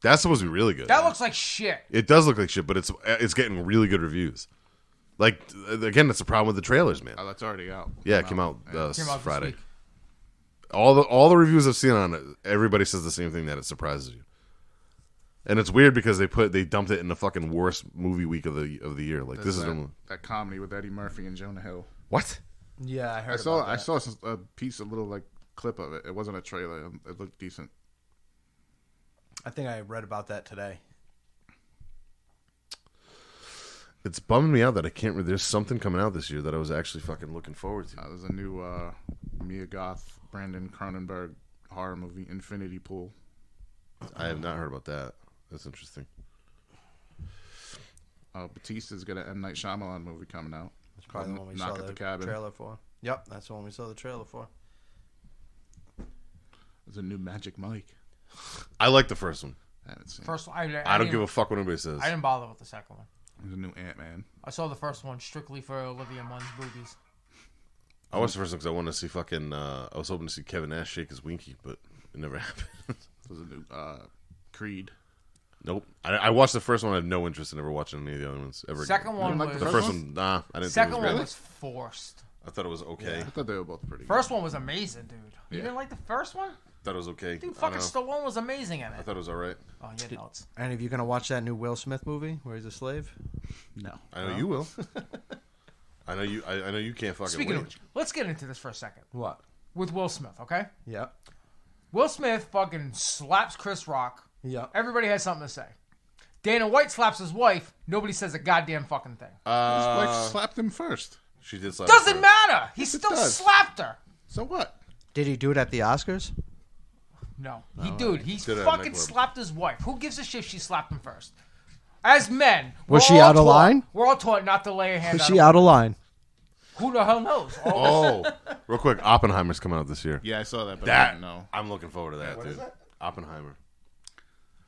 That's supposed to be really good. That looks like shit. It does look like shit, but it's getting really good reviews. Like again, that's the problem with the trailers, man. Oh, that's already out. Yeah, it came out Came out this Friday. week. All the reviews I've seen on it, everybody says the same thing, that it surprises you. And it's weird because they dumped it in the fucking worst movie week of the year. Like There's this is that comedy with Eddie Murphy and Jonah Hill. what? Yeah, I heard. I saw a piece, a little like clip of it. It wasn't a trailer. It looked decent. I think I read about that today. It's bumming me out that I can't. There's something coming out this year that I was actually fucking looking forward to. There's a new Mia Goth, Brandon Cronenberg horror movie, Infinity Pool. I have not heard about that. That's interesting. Batista's got an M. Night Shyamalan movie coming out. It's probably the one we Knock saw at the the Cabin. trailer for. Yep, that's the one we saw the trailer for. There's a new Magic Mike. I like the first one. I haven't seen. First, I don't give a fuck what anybody says. I didn't bother with the second one. There's a new Ant-Man. I saw the first one strictly for Olivia Munn's boobies. I watched the first one because I wanted to see fucking. I was hoping to see Kevin Nash shake his winky, but it never happened. There's a new Creed. Nope. I watched the first one. I had no interest in ever watching any of the other ones ever. Second one like was The first one, nah, I didn't. second think it was one great. was forced. I thought it was okay. I thought they were both pretty. First one was amazing, dude. You Yeah. didn't like the first one? Thought it was okay. Dude, I fucking don't know. Stallone was amazing in I it. thought it was all right. Oh, yeah, nuts. Any of you gonna watch that new Will Smith movie where he's a slave? No. I know you will. I know you. I know you can't fucking Speaking wait. of which, let's get into this for a second. What? With Will Smith, okay? Yep. Will Smith fucking slaps Chris Rock. Yep. Everybody has something to say. Dana White slaps his wife. Nobody says a goddamn fucking thing. His wife slapped him first. She did. Slap Doesn't her. matter. He Yes, it still does. slapped her. So what? Did he do it at the Oscars? No. He did it at a fucking nightclub. slapped his wife. Who gives a shit if she slapped him first? As men. Was we're she all out of taught- line? We're all taught not to lay a hand Was on she a out of line? Who the hell knows? Oh, real quick, Oppenheimer's coming out this year. Yeah, I saw that, but I That didn't know. I'm looking forward to that, dude. Oppenheimer.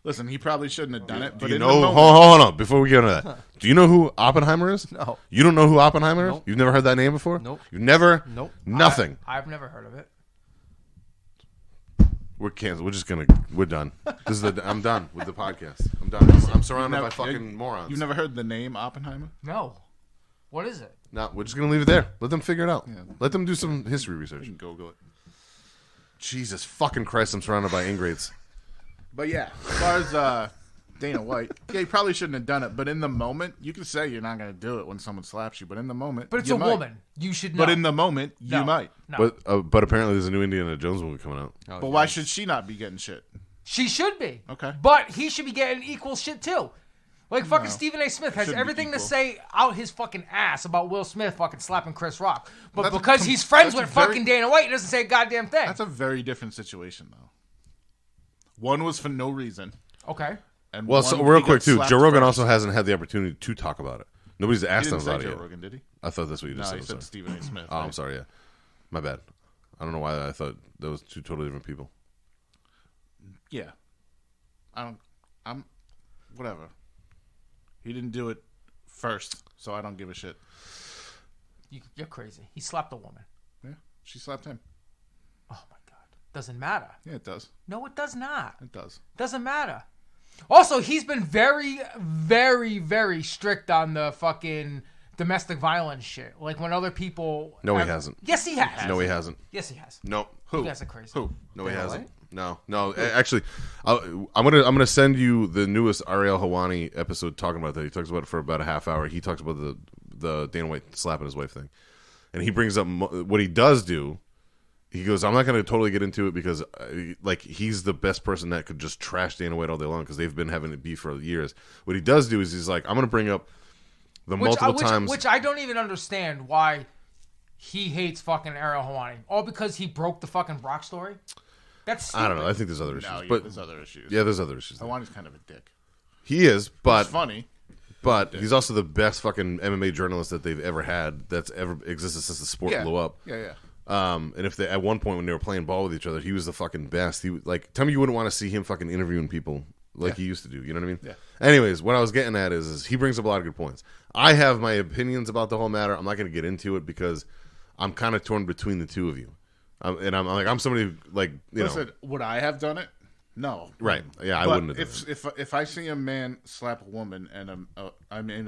Listen, he probably shouldn't have done it. Do But you in know? the moment, Hold on. Before we get into that, do you know who Oppenheimer is? No. You don't know who Oppenheimer is? Nope. You've never heard that name before? Nope. You've never? Nope. Nothing. I've never heard of it. We're canceled. We're done. This is I'm done with the podcast. I'm done. I'm surrounded by fucking morons. You've never heard the name Oppenheimer? No. What is it? No, we're just gonna leave it there. Let them figure it out. Yeah. Let them do some history You research. can Google it. Jesus fucking Christ! I'm surrounded by ingrates. But yeah, as far as Dana White, yeah, he probably shouldn't have done it. But in the moment, you can say you're not going to do it when someone slaps you. But in the moment, But it's you a might. woman. You should know. But in the moment, you No. might. No. But apparently there's a new Indiana Jones movie coming out. But why should she not be getting shit? She should be. Okay. But he should be getting equal shit too. Like fucking No. Stephen A. Smith has Shouldn't be everything to equal. say out his fucking ass about Will Smith fucking slapping Chris Rock. But That's a because he's friends that's a with very- fucking Dana White, he doesn't say a goddamn thing. That's a very different situation, though. One was for no reason. Okay. And Well, one, so he real got quick too, slapped Joe Rogan first. also hasn't had the opportunity to talk about it. Nobody's He asked him didn't say about it Joe yet. Rogan, did he? I thought that's what you just No, said. he I'm said sorry. Stephen A. Smith. Oh, I'm right? sorry. Yeah, my bad. I don't know why I thought that was two totally different people. Yeah. I'm whatever. He didn't do it first, so I don't give a shit. You're crazy. He slapped a woman. Yeah, she slapped him. Oh my god. Doesn't matter. Yeah, it does. No, it does not. It does. Doesn't matter. Also, he's been very, very, very strict on the fucking domestic violence shit. Like when other people. No, he hasn't. Yes, he has. No, he hasn't. Yes, he has. No. You guys are crazy. Who? No, he Dana hasn't. White? No. Actually, I'm gonna send you the newest Ariel Hawani episode talking about that. He talks about it for about a half hour. He talks about the Dana White slapping his wife thing, and he brings up what he does do. He goes, I'm not going to totally get into it because, like, he's the best person that could just trash Dana White all day long because they've been having it beef for years. What he does do is he's like, I'm going to bring up the multiple times. Which I don't even understand why he hates fucking Ariel Hawani. All because he broke the fucking Brock story? That's stupid. I don't know. I think there's other issues. No, but there's other issues. Yeah, there's other issues. Hawani's kind of a dick. He is, but It's funny. But he's also the best fucking MMA journalist that they've ever had that's ever existed since the sport blew up. Yeah. And if they, at one point when they were playing ball with each other, he was the fucking best. He like, tell me you wouldn't want to see him fucking interviewing people like he used to do. You know what I mean? Yeah. Anyways, what I was getting at is he brings up a lot of good points. I have my opinions about the whole matter. I'm not going to get into it because I'm kind of torn between the two of you. I'm somebody who, like, you know. Listen, would I have done it? No. Right. Yeah, I But wouldn't have done it. if I see a man slap a woman and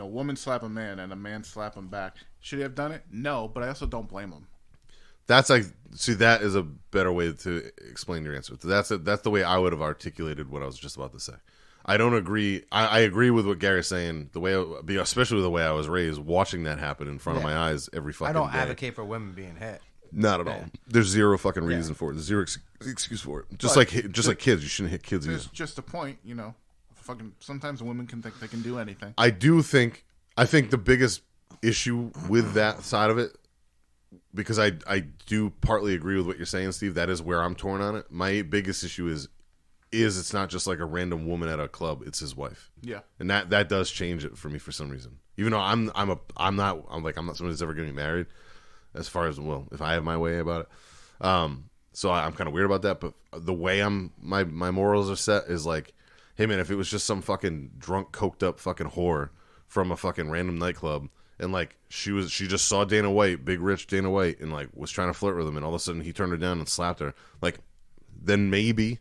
a woman slap a man and a man slap him back, should he have done it? No, but I also don't blame him. That's like, see, that is a better way to explain your answer. That's the way I would have articulated what I was just about to say. I don't agree. I agree with what Gary's saying. The way, especially the way I was raised, watching that happen in front of my eyes every fucking day. I don't advocate for women being hit. Not at all. There's zero fucking reason for it. There's zero excuse for it. Just like kids, you shouldn't hit kids. It's just a point, you know. Fucking sometimes women can think they can do anything. I think the biggest issue with that side of it, because I do partly agree with what you're saying, Steve. That is where I'm torn on it. My biggest issue is it's not just like a random woman at a club; it's his wife. Yeah, and that does change it for me for some reason. Even though I'm not somebody that's ever going to be married. As far as, well, if I have my way about it, so I'm kind of weird about that. But the way my morals are set is like, hey man, if it was just some fucking drunk, coked up fucking whore from a fucking random nightclub, and like she just saw Dana White, big rich Dana White, and like was trying to flirt with him, and all of a sudden he turned her down and slapped her, like, then maybe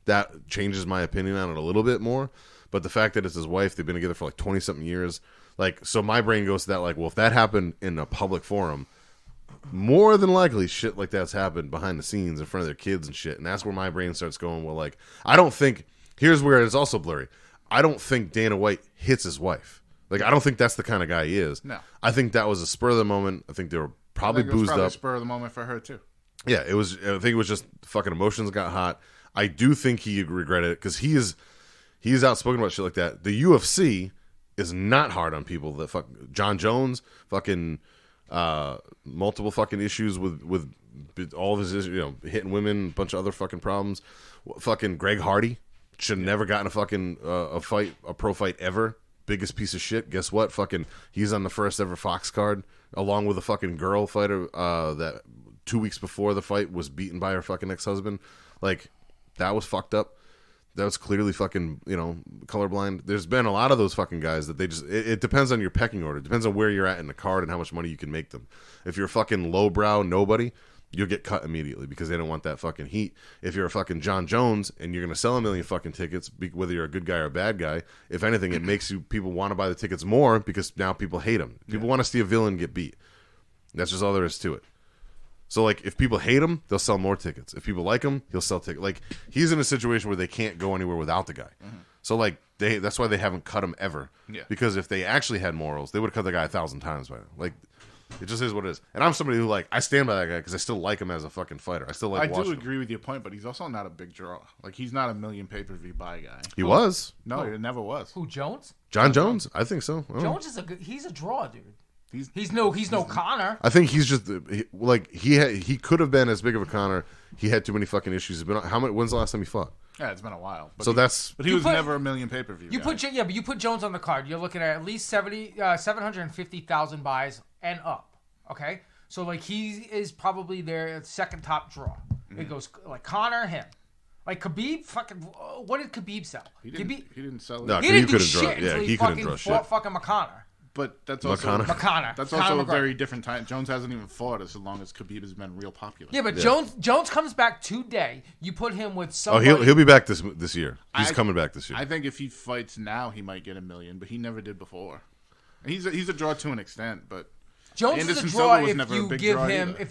that changes my opinion on it a little bit more. But the fact that it's his wife, they've been together for like 20 something years, like, so my brain goes to that, like, well, if that happened in a public forum, more than likely shit like that's happened behind the scenes in front of their kids and shit. And that's where my brain starts going, well, like, I don't think, here's where it's also blurry. I don't think Dana White hits his wife. Like, I don't think that's the kind of guy he is. No. I think that was a spur of the moment. I think they were probably boozed up. A spur of the moment for her too. Yeah, it was. I think it was just fucking emotions got hot. I do think he regretted it because he is outspoken about shit like that. The UFC is not hard on people that fuck John Jones, fucking multiple fucking issues with all of his, you know, hitting women, a bunch of other fucking problems. Fucking Greg Hardy should have never gotten a fucking a pro fight ever. Biggest piece of shit. Guess what? Fucking he's on the first ever Fox card along with a fucking girl fighter that 2 weeks before the fight was beaten by her fucking ex-husband. Like, that was fucked up. That was clearly fucking, you know, colorblind. There's been a lot of those fucking guys that they just, it depends on your pecking order. It depends on where you're at in the card and how much money you can make them. If you're a fucking lowbrow nobody, you'll get cut immediately because they don't want that fucking heat. If you're a fucking John Jones and you're going to sell 1 million fucking tickets, whether you're a good guy or a bad guy, if anything, it makes people want to buy the tickets more because now people hate him. People want to see a villain get beat. That's just all there is to it. So, like, if people hate him, they'll sell more tickets. If people like him, he'll sell tickets. Like, he's in a situation where they can't go anywhere without the guy. Mm-hmm. So, like, that's why they haven't cut him ever. Yeah. Because if they actually had morals, they would have cut the guy 1,000 times by now. Like, it just is what it is. And I'm somebody who, like, I stand by that guy because I still like him as a fucking fighter. I still like watching him. I do agree with your point, but he's also not a big draw. Like, he's not a million pay-per-view buy guy. He was. No, he never was. Who, Jones? John Jones? I think so. Jones is he's a draw, dude. He's no Connor. I think he's just he could have been as big of a Connor. He had too many fucking issues. When's the last time he fought? Yeah, it's been a while. But So he was put- never a million pay-per-view You guy. put but you put Jones on the card. You're looking at least 750,000 buys and up. Okay, so like he is probably their second top draw. It goes like Conor, him, like Khabib. Fucking, what did Khabib sell? He didn't sell it. No, He didn't do couldn't draw. shit Yeah, until he he couldn't fucking draw fought shit. fucking McConnor. But that's also McConnor. That's Conor also a McGregor. very different time. Jones hasn't even fought as long as Khabib has been real popular. Yeah, but Jones comes back today. You put him with Oh, somebody. he'll be back this year. He's coming back this year. I think if he fights now, he might get $1 million, but he never did before. He's a draw to an extent, but Jones Anderson is a draw Silva was if never a you big give draw him either.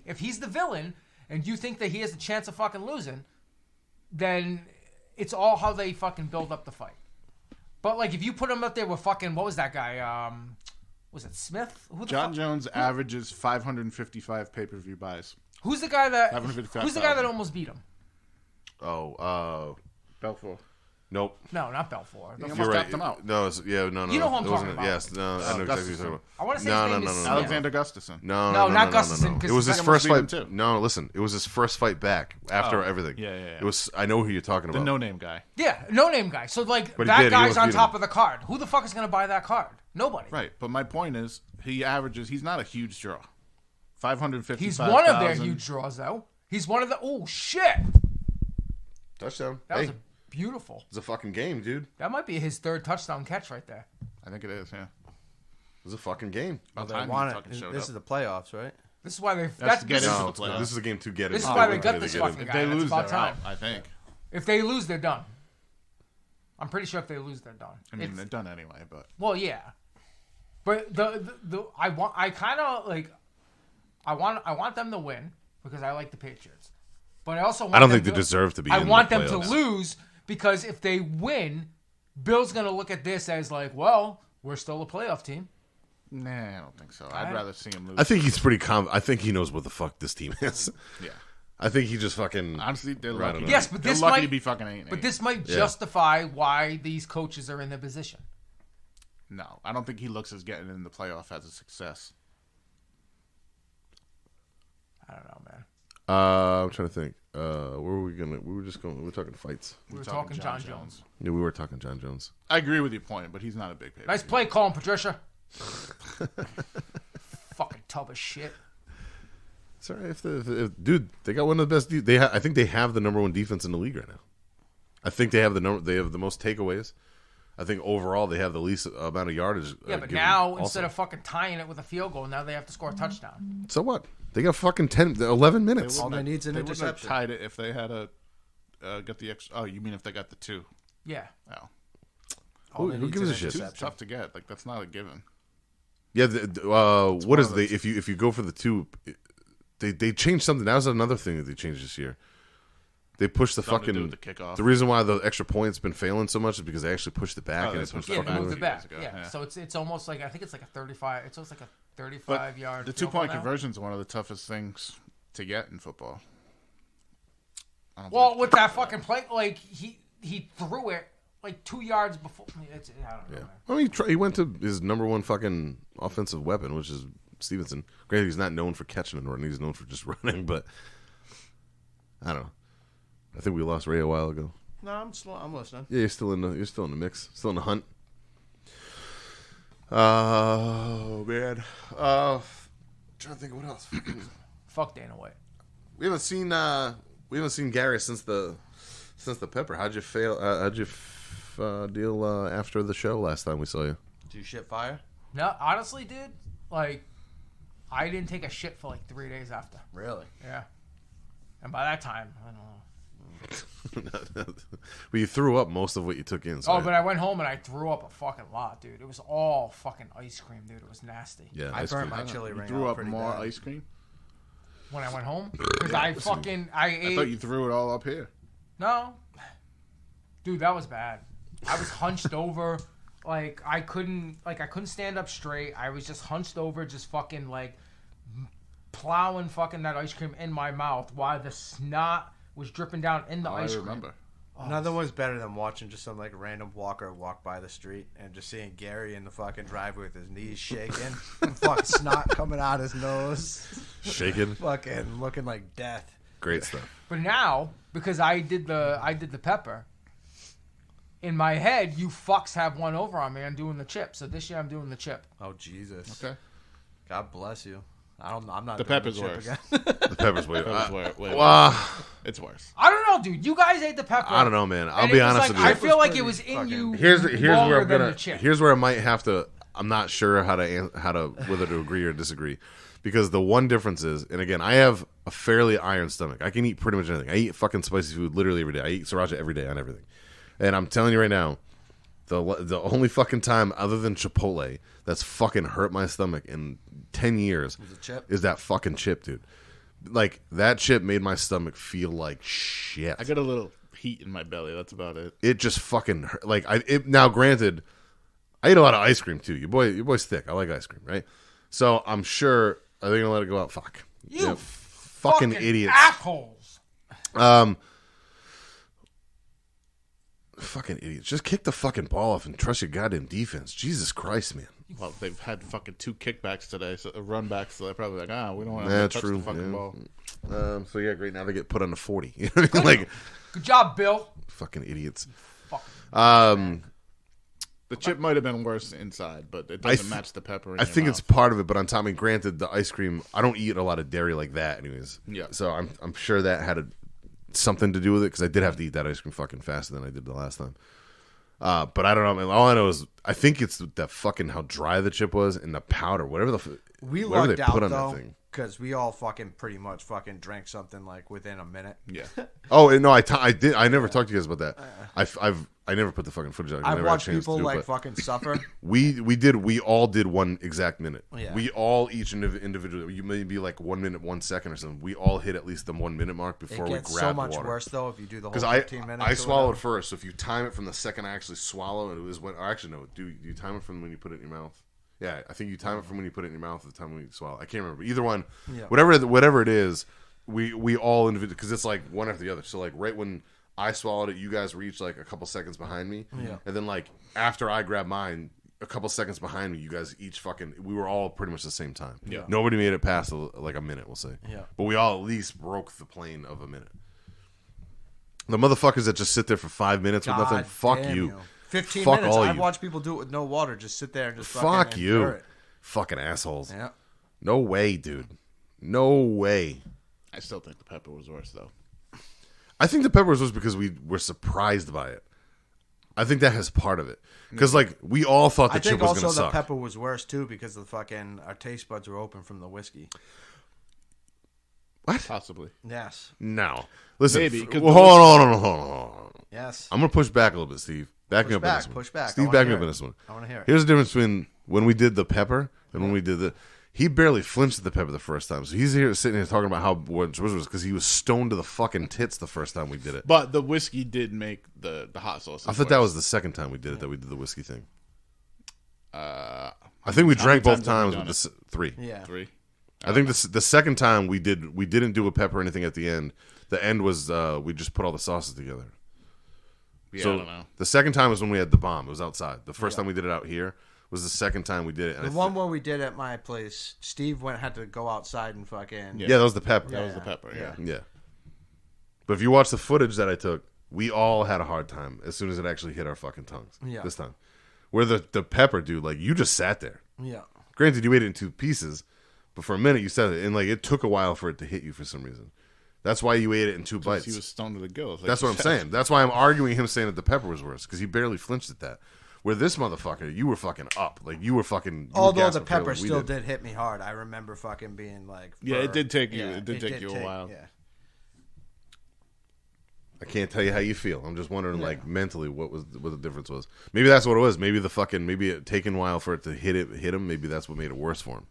if he's the villain and you think that he has a chance of fucking losing, then it's all how they fucking build up the fight. But like if you put him up there with fucking what was that guy? Was it Smith? Who the John Jones averages 555 pay-per-view buys. Who's the guy that? 555,000. Who's the guy that almost beat him? Belfort. Nope. No, not Belfort. He almost You're right. tapped him out. No, You know who I'm it wasn't talking it. about. Yes, no, I know exactly what you're talking about. I want to say No, his no, name no, is no, Smith. Alexander Gustafsson. No, not Gustafson, 'cause It was his Gustafson first almost beat fight. him too. No, listen, it was his first fight back after Oh, everything. yeah. It was. I know who you're talking The about. no-name guy. Yeah, no name guy. So like But he that did. He guy's almost on beat top him. of the card. Who the fuck is going to buy that card? Nobody. Right, but my point is, he's not a huge draw. 555,000. He's one of their huge draws though. He's one of the. Oh shit! Touchdown. That Hey, was beautiful. it's a fucking game, dude. That might be his third touchdown catch right there. I think it is, yeah. It's a fucking game. About They time he want fucking it. showed This up. is the playoffs, right? This is why they. That's to get this, into is, No, the it's playoffs. not. This is a game to get in. This is why they got to this get fucking in. guy. If they It's lose, about they're time. out, I think. if they lose, they're done. I'm pretty sure if they lose, they're done. I mean, It's- they're done anyway, but well, yeah, but I want them to win because I like the Patriots, but I also want I don't them think they deserve to be. I in want the them to playoffs. lose because if they win, Bill's gonna look at this as like, well, we're still a playoff team. nah, I don't think so. I'd Alright. rather see him lose. I think he's pretty I think he knows what the fuck this team is. yeah. I think he just fucking. Honestly, they're Right lucky. on. Yes, but they're this lucky might to be fucking 8-8. But this might Yeah. justify why these coaches are in their position. No, I don't think he looks as getting in the playoff as a success. I don't know, man. I'm trying to think. Where were we gonna? We were just going. We were talking fights. We were talking John Jones. Yeah, we were talking John Jones. I agree with your point, but he's not a big pay. Nice play, Colin Patricia. Fucking tub of shit. Sorry, dude, they got one of the best. I think they have the number one defense in the league right now. I think they have They have the most takeaways. I think overall they have the least amount of yardage. Yeah, but given now also. instead of fucking tying it with a field goal, now they have to score a touchdown. So what? They got fucking 11 minutes. All they need's an They wouldn't have interception. tied it if they had got the extra. Oh, you mean if they got the 2? Yeah. Oh, All they Who need's gives an a shit? two's interception. tough to get. Like that's not a given. Yeah, what is of the those. if you go for the 2? They changed something. That was another thing that they changed this year. They pushed the Something to do fucking with the kickoff. The reason why the extra point's been failing so much is because they actually pushed it back Oh, and they it's been pushed Yeah, Fucking they fucking moved it moving. back. ago, Yeah. yeah. So it's almost like I think it's like a 35. It's almost like a But 35-yard. the field goal 2-point now. conversion is one of the toughest things to get in football. I don't Well, think with it's that for fucking play, like he threw it like 2 yards before. I don't know. Yeah. Man. I mean, he went to his number one fucking offensive weapon, which is Stevenson. Granted, he's not known for catching and running; he's known for just running. But I don't know. I think we lost Ray a while ago. No, I'm listening. Yeah, you're still in the mix, still in the hunt. Oh man, trying to think of what else. Fuck Dana White. We haven't seen Gary since the pepper. How'd you deal after the show last time we saw you? Do you shit fire? No, honestly, dude, like I didn't take a shit for like 3 days after. Really? Yeah. And by that time, I don't know. Well, you threw up most of what you took in. So Oh, but I went home and I threw up a fucking lot, dude. It was all fucking ice cream, dude. It was nasty. yeah, I ice burnt cream. my chili You ring threw out up pretty more bad. ice cream. When I went home, because I ate. I thought you threw it all up here. No, dude, that was bad. I was hunched over, like I couldn't stand up straight. I was just hunched over, just fucking like plowing fucking that ice cream in my mouth while the snot was dripping down in the I ice cream. remember. Nothing was better than watching just some like random walker walk by the street and just seeing Gary in the fucking driveway with his knees shaking, and fucking snot coming out his nose, Shaking. fucking looking like death. Great stuff. But now, because I did the pepper, in my head, you fucks have one over on me. I'm doing the chip. So this year I'm doing the chip. Oh Jesus. Okay. God bless you. I'm not. The doing pepper's chip worse. Again. The pepper's way. It's worse. I don't know, dude. You guys ate the pepper. I don't know, man. I'll and be it was honest like, with you. I feel like it Pretty was in fucking- you. Here's where longer I'm than gonna. the chip. Here's where I might have to. I'm not sure how to whether to agree or disagree, because the one difference is, and again, I have a fairly iron stomach. I can eat pretty much anything. I eat fucking spicy food literally every day. I eat sriracha every day on everything, and I'm telling you right now, the only fucking time other than Chipotle that's fucking hurt my stomach in 10 years is that fucking chip, dude. Like, that chip made my stomach feel like shit. I got a little heat in my belly. That's about it. It just fucking hurt. Like, now granted, I eat a lot of ice cream too. Your boy's thick. I like ice cream, right? So I'm sure are they gonna let it go out? Fuck. You Yeah, fucking idiots. assholes. Fucking idiots. Just kick the fucking ball off and trust your goddamn defense. Jesus Christ, man. Well, they've had fucking 2 kickbacks today, so run backs. So they're probably like, we don't want Yeah, to touch true. the fucking Yeah. ball. So yeah, great. Now they get put on the 40. You know what I mean? Like, Good job, Bill. fucking idiots. Fucking The chip might have been worse inside, but it doesn't match the pepper. I think it's part of it, but on top of it, granted, the ice cream. I don't eat a lot of dairy like that, anyways. Yeah. So I'm sure that had something to do with it, because I did have to eat that ice cream fucking faster than I did the last time. But I don't know, man. All I know is I think it's that fucking how dry the chip was and the powder, whatever We whatever lucked they out put on though, that thing. because we all fucking pretty much fucking drank something like within a minute. Yeah. Oh and no, I did. I never talked to you guys about that. I never put the fucking footage out. I I've never had a watched chance people to do it, like but fucking suffer. we all did one exact minute. Yeah. We all each individually. You may be like 1 minute 1 second or something. We all hit at least the 1 minute mark before It we gets grabbed so much water. worse though if you do the whole Because 15 minutes. I or swallowed whatever. first. So if you time it from the second I actually swallow, it was when. Or actually, no. Do you time it from when you put it in your mouth? Yeah, I think you time it from when you put it in your mouth to the time when you swallow. I can't remember. Either one. Yeah. Whatever it is, we all individually, because it's like one after the other. So like right when I swallowed it, you guys were each like a couple seconds behind me. Yeah. And then like after I grabbed mine, a couple seconds behind me, you guys each fucking. We were all pretty much the same time. Yeah. Nobody made it past like a minute, we'll say. Yeah. But we all at least broke the plane of a minute. The motherfuckers that just sit there for 5 minutes with nothing, God fuck damn you. 15 Fuck minutes. all I've you. watched people do it with no water. Just sit there and just Fuck fucking you. endure it. Fucking assholes. Yeah. No way, dude. No way. I still think the pepper was worse, though. I think the peppers was because we were surprised by it. I think that has part of it. Because, like, we all thought the I chip think was also going to the suck. pepper was worse too because the fucking our taste buds were open from the whiskey. What? Possibly. Yes. No. Listen, Maybe, 'cause well, the hold on. Yes. I'm going to push back a little bit, Steve. Back me up on this one. Push back. I Steve, wanna back me hear up on it. this one. I want to hear it. Here's the difference between when we did the pepper and when we did the... He barely flinched at the pepper the first time. So he's here sitting here talking about how what was because he was stoned to the fucking tits the first time we did it. But the whiskey did make the hot sauce. I thought that was the second time we did it that we did the whiskey thing. I I think we How drank many both times times have we with done the three. Yeah. 3. I think the second time we didn't do a pepper or anything at the end. The end was we just put all the sauces together. Yeah, So I don't know. the second time was when we had the bomb. It was outside. The first time we did it out here was the second time we did it. And The I one where we did at my place, Steve had to go outside and fucking. yeah, that was the pepper. That was the pepper, yeah. Yeah. But if you watch the footage that I took, we all had a hard time as soon as it actually hit our fucking tongues. Yeah. This time. Where the pepper, dude, like you just sat there. Yeah. Granted, you ate it in 2 pieces, but for a minute you sat it, and like it took a while for it to hit you for some reason. That's why you ate it in 2 bites. He was stoned to the gills. Like That's you what I'm said. saying. That's why I'm arguing him saying that the pepper was worse because he barely flinched at that. Where this motherfucker, you were fucking up, like you were fucking. You were Although gasping the for air pepper like we still did hit me hard. I remember fucking being like. Yeah, it for- did take you. yeah, It did take you a while. Yeah. I can't tell you how you feel. I'm just wondering, like mentally, what the difference was. Maybe that's what it was. Maybe it taken a while for it to hit him. Maybe that's what made it worse for him.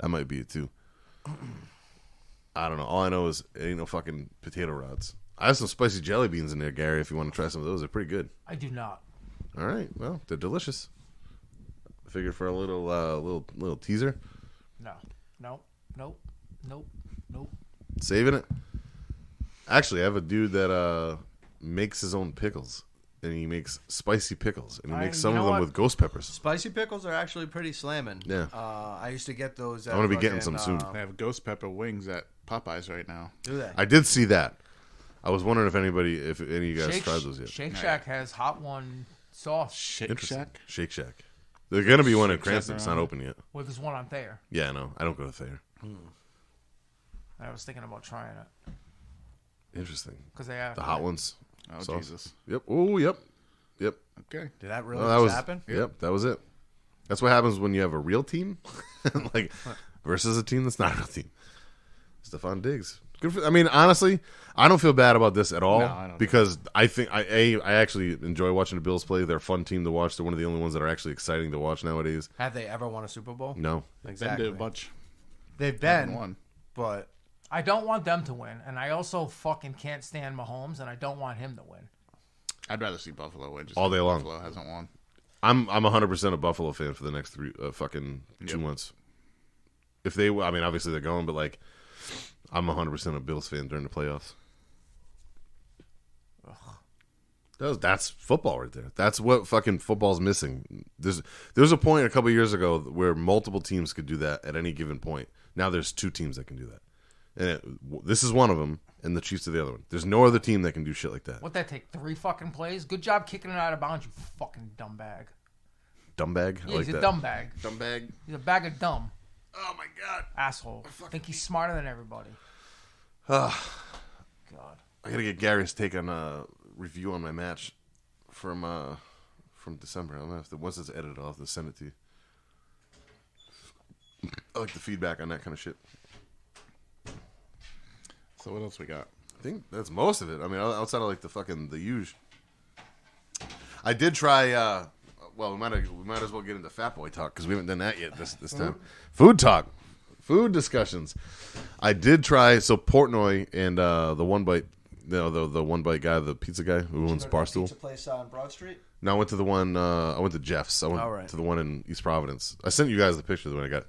That might be it too. I don't know. All I know is it ain't no fucking potato rods. I have some spicy jelly beans in there, Gary. If you want to try some of those, they're pretty good. I do not. All right. Well, they're delicious. I figured for a little teaser, Nope. saving it. Actually, I have a dude that makes his own pickles, and he makes spicy pickles, and he makes some you of know them what? with ghost peppers. Spicy pickles are actually pretty slamming. Yeah. I used to get those. I'm gonna be getting some soon. They have ghost pepper wings at Popeyes right now. Do they? I did see that. I was wondering if any of you guys tried those yet. Shake Shack has hot one sauce. Shake Interesting. Shack. Shake Shack. There's gonna be one in Shake Shack Cranston. It's not around. open yet. Well, there's one on Thayer. Yeah, I know. I don't go to Thayer. I was thinking about trying it Interesting. because they have The hot ones. Oh Sauce. Jesus. Yep. Oh, yep. Okay. Did that really Well, that just was happen? Yep. That was it. That's what happens when you have a real team, like versus a team that's not a real team. Stephon Diggs. Good for. I mean, honestly, I don't feel bad about this at all No, I don't because I think I actually enjoy watching the Bills play. They're a fun team to watch. They're one of the only ones that are actually exciting to watch nowadays. Have they ever won a Super Bowl? No. Exactly. Been to a bunch. They've Haven't been, won. but I don't want them to win, and I also fucking can't stand Mahomes, and I don't want him to win. I'd rather see Buffalo win. Just All day long. Buffalo hasn't won. I'm 100% a Buffalo fan for the next 2 months. If they, I mean, obviously they're going, but like, I'm 100% a Bills fan during the playoffs. That's football right there. That's what fucking football's missing. There's a point a couple of years ago where multiple teams could do that at any given point. Now there's 2 teams that can do that, and this is one of them, and the Chiefs are the other one. There's no other team that can do shit like that. What that take? 3 fucking plays? Good job kicking it out of bounds, you fucking dumb bag. Dumb bag. Yeah, I like he's a that. dumb bag. Dumb bag. He's a bag of dumb Oh my god. asshole. Think he's smarter than everybody. God. God. I gotta get Gary's take on a review on my match from December. I'm gonna have to, once it's edited, I'll have to send it to you. I like the feedback on that kind of shit. So what else we got? I think that's most of it. I mean, outside of like the huge. I did try. Well, we might as well get into Fat Boy talk because we haven't done that yet this time. Food talk, food discussions. I did try. So Portnoy and the One Bite, the One Bite guy, the pizza guy who owns Barstool. Pizza place on Broad Street. No, I went to the one. I went to Jeff's. I went All right. to the one in East Providence. I sent you guys the picture of the one I got.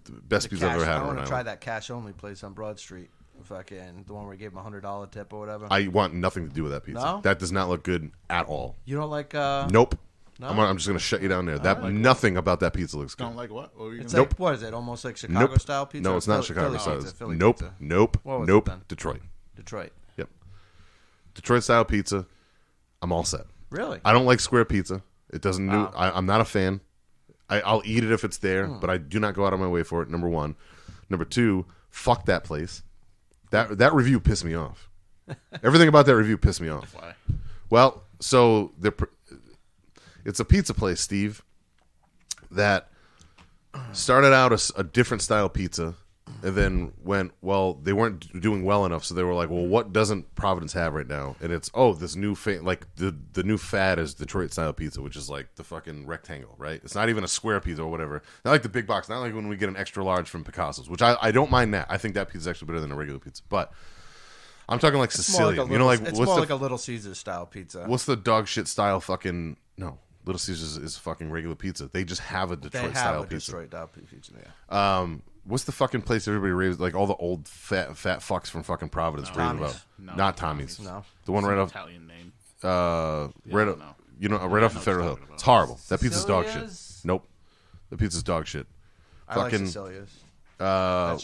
The best pizza I've ever had. I in want Rhode to try Island. that cash only place on Broad Street. Fucking the one where he gave him $100 tip or whatever. I want nothing to do with that pizza. No? That does not look good at all. You don't like? Nope. No? I'm just gonna shut you down there. That nothing about that pizza looks good. Don't like what? What were you It's gonna like what is it? Almost like Chicago Nope. style pizza. No, it's not Philly- Chicago Philly style. pizza, Philly Nope. pizza. Nope. What was it Nope. then? Detroit. Detroit. Yep. Detroit style pizza. I'm all set. Really? I don't like square pizza. It doesn't do. Wow. I'm not a fan. I'll eat it if it's there, but I do not go out of my way for it. Number one. Number two. Fuck that place. That review pissed me off. Everything about that review pissed me off. Why? Well, so it's a pizza place, Steve, that started out a different style pizza and then went, well, they weren't doing well enough, so they were like, well, what doesn't Providence have right now? And it's, this new the new fad is Detroit style pizza, which is like the fucking rectangle, right? It's not even a square pizza or whatever. Not like the big box, not like when we get an extra large from Picasso's, which I don't mind that. I think that pizza is actually better than a regular pizza, but I'm talking like Sicilian. It's more like a Little Caesars style pizza. What's the dog shit style fucking... No, Little Caesars is fucking regular pizza. They just have a They Detroit have style a pizza. Detroit style pizza. Yeah. What's the fucking place everybody raves, like all the old fat fucks from fucking Providence rave Tommy's. about? No, Not Tommy's. No. The one right off Italian name. right I off, know. right off of what Federal you're Hill. talking about. It's horrible. That pizza's dog shit. Cecilia's? Nope. The pizza's dog shit. I like Fucking Sicilia's.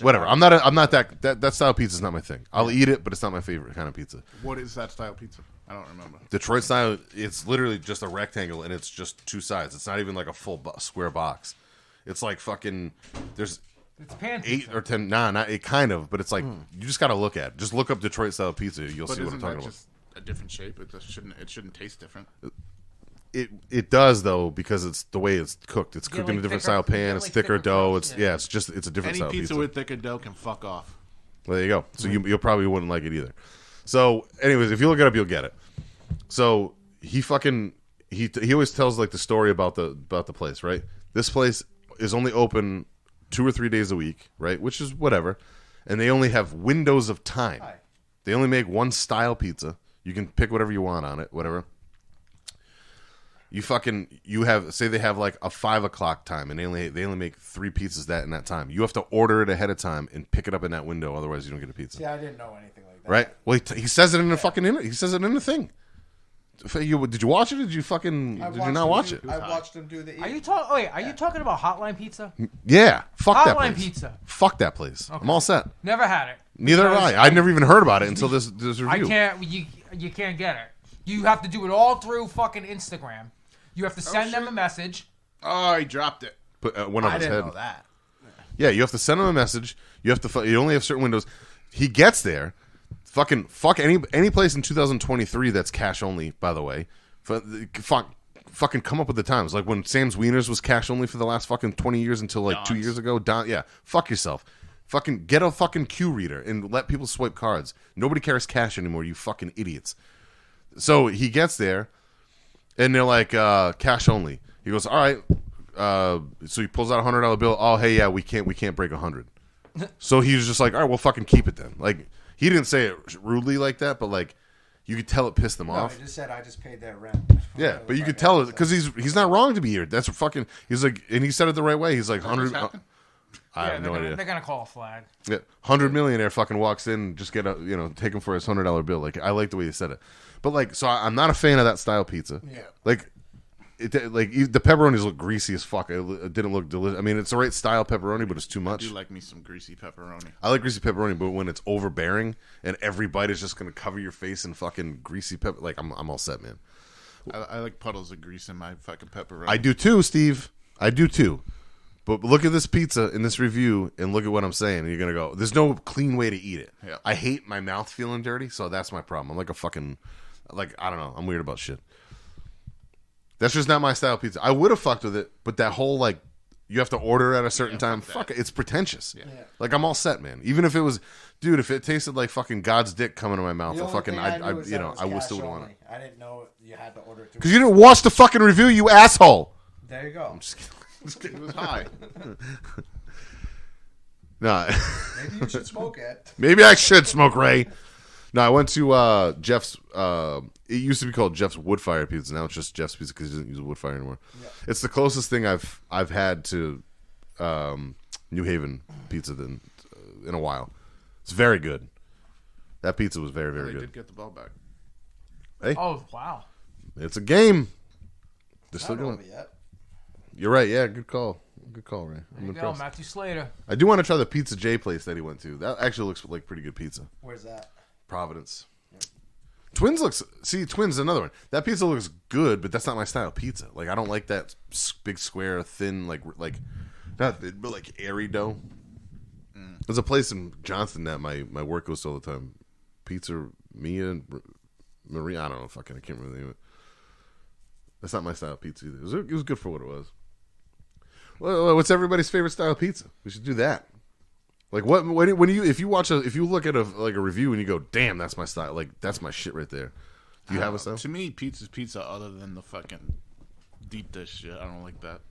whatever. I'm not that style pizza's not my thing. I'll eat it, but it's not my favorite kind of pizza. What is that style pizza? I don't remember. Detroit style, it's literally just a rectangle and it's just 2 sides. It's not even like a full square box. It's like fucking there's It's pan 8 pizza. or 10. Nah, not it kind of, but it's like you just got to look at it. Just look up Detroit style pizza. You'll But see what isn't I'm that talking about. just a different shape? It shouldn't taste different. It does though because it's the way it's cooked. It's get, cooked in a like, different thicker- style pan. you get, It's like, thicker thicker dough. crust, It's yeah. it's a different Any style pizza pizza. with thicker dough can fuck off. Well, there you go. So you probably wouldn't like it either. So, anyways, if you look it up, you'll get it. So he always tells like the story about the place, right? This place is only open 2 or 3 days a week, right? Which is whatever, and they only have windows of time. Hi. They only make one style pizza. You can pick whatever you want on it, whatever. You have say they have like a 5 o'clock time, and they only make 3 pizzas in that time. You have to order it ahead of time and pick it up in that window, otherwise you don't get a pizza. See, I didn't know anything like that. Right? Well, he says it in the fucking he says it in the thing. Did you watch it? Did you fucking? Did you not watch it? I watched him do the. Are you talking? Wait, are you talking about Hotline Pizza? Yeah. Fuck that Hotline place. Pizza. Fuck that place. I'm all set. Never had it. Neither have I. I've never even heard about it until this review. I can't. You can't get it. You have to do it all through fucking Instagram. You have to send them a message. Oh, he dropped it. Put one of I his didn't head. know that. Yeah, you have to send him a message. You have to. You only have certain windows. He gets there. Fuck any place in 2023 that's cash only. By the way, fucking come up with the times. Like when Sam's Wieners was cash only for the last fucking 20 years until like 2 years ago. Yeah, fuck yourself. Fucking get a fucking Q reader and let people swipe cards. Nobody carries cash anymore. You fucking idiots. So he gets there, and they're like cash only. He goes, all right. So he pulls out $100 bill. Oh, hey, yeah, we can't break 100. So he was just like, all right, well, fucking keep it then. Like he didn't say it rudely like that, but like you could tell it pissed him off. He just said I just paid their rent. Yeah, but you could tell it because he's not wrong to be here. That's fucking. He's like, and he said it the right way. He's like 100. I have no idea. They're gonna call a flag. Yeah, 100 millionaire fucking walks in, just get take him for his $100 bill. Like I like the way you said it, but like, so I'm not a fan of that style pizza. Yeah, like. The pepperonis look greasy as fuck. It didn't look delicious. I mean, it's the right style pepperoni, but it's too much. I do like me some greasy pepperoni. I like greasy pepperoni, but when it's overbearing and every bite is just going to cover your face in fucking greasy pepper, like I'm all set, man. I like puddles of grease in my fucking pepperoni. I do too, Steve. I do too. But look at this pizza in this review and look at what I'm saying. You're going to go, there's no clean way to eat it. Yeah. I hate my mouth feeling dirty, so that's my problem. I'm like a fucking, I don't know. I'm weird about shit. That's just not my style pizza. I would have fucked with it, but that whole you have to order at a certain time. Fuck it, it's pretentious. Yeah. Like I'm all set, man. Even if it was, dude, if it tasted like fucking God's dick coming to my mouth, I still would want it. I didn't know you had to order it. Because you didn't watch the fucking review, you asshole. There you go. I'm just kidding. It was high. No. Maybe you should smoke it. Maybe I should smoke, Ray. No, I went to Jeff's. It used to be called Jeff's Woodfire Pizza. Now it's just Jeff's Pizza because he doesn't use a wood fire anymore. Yeah. It's the closest thing I've had to New Haven pizza in a while. It's very good. That pizza was very, very They good. did get the ball back. Hey, Oh wow! it's a game. They're still Not going. over yet. You're right. Yeah, good call. Good call, Ray. I'm There you go, impressed. Matthew Slater. I do want to try the Pizza J place that he went to. That actually looks like pretty good pizza. Where's that? Providence. Twins is another one. That pizza looks good, but that's not my style pizza. Like I don't like that big square, thin, like not thin, but like airy dough. There's a place in Johnston that my work goes to all the time. Pizza Mia and Marie. I don't know. Fucking, I can't remember the name of it. That's not my style pizza either. It was good for what it was. Well, what's everybody's favorite style pizza? We should do that. Like if you look at a review and you go, damn, that's my style. Like that's my shit right there. Do you have a style? To me, pizza's pizza other than the fucking deep dish shit. I don't like that.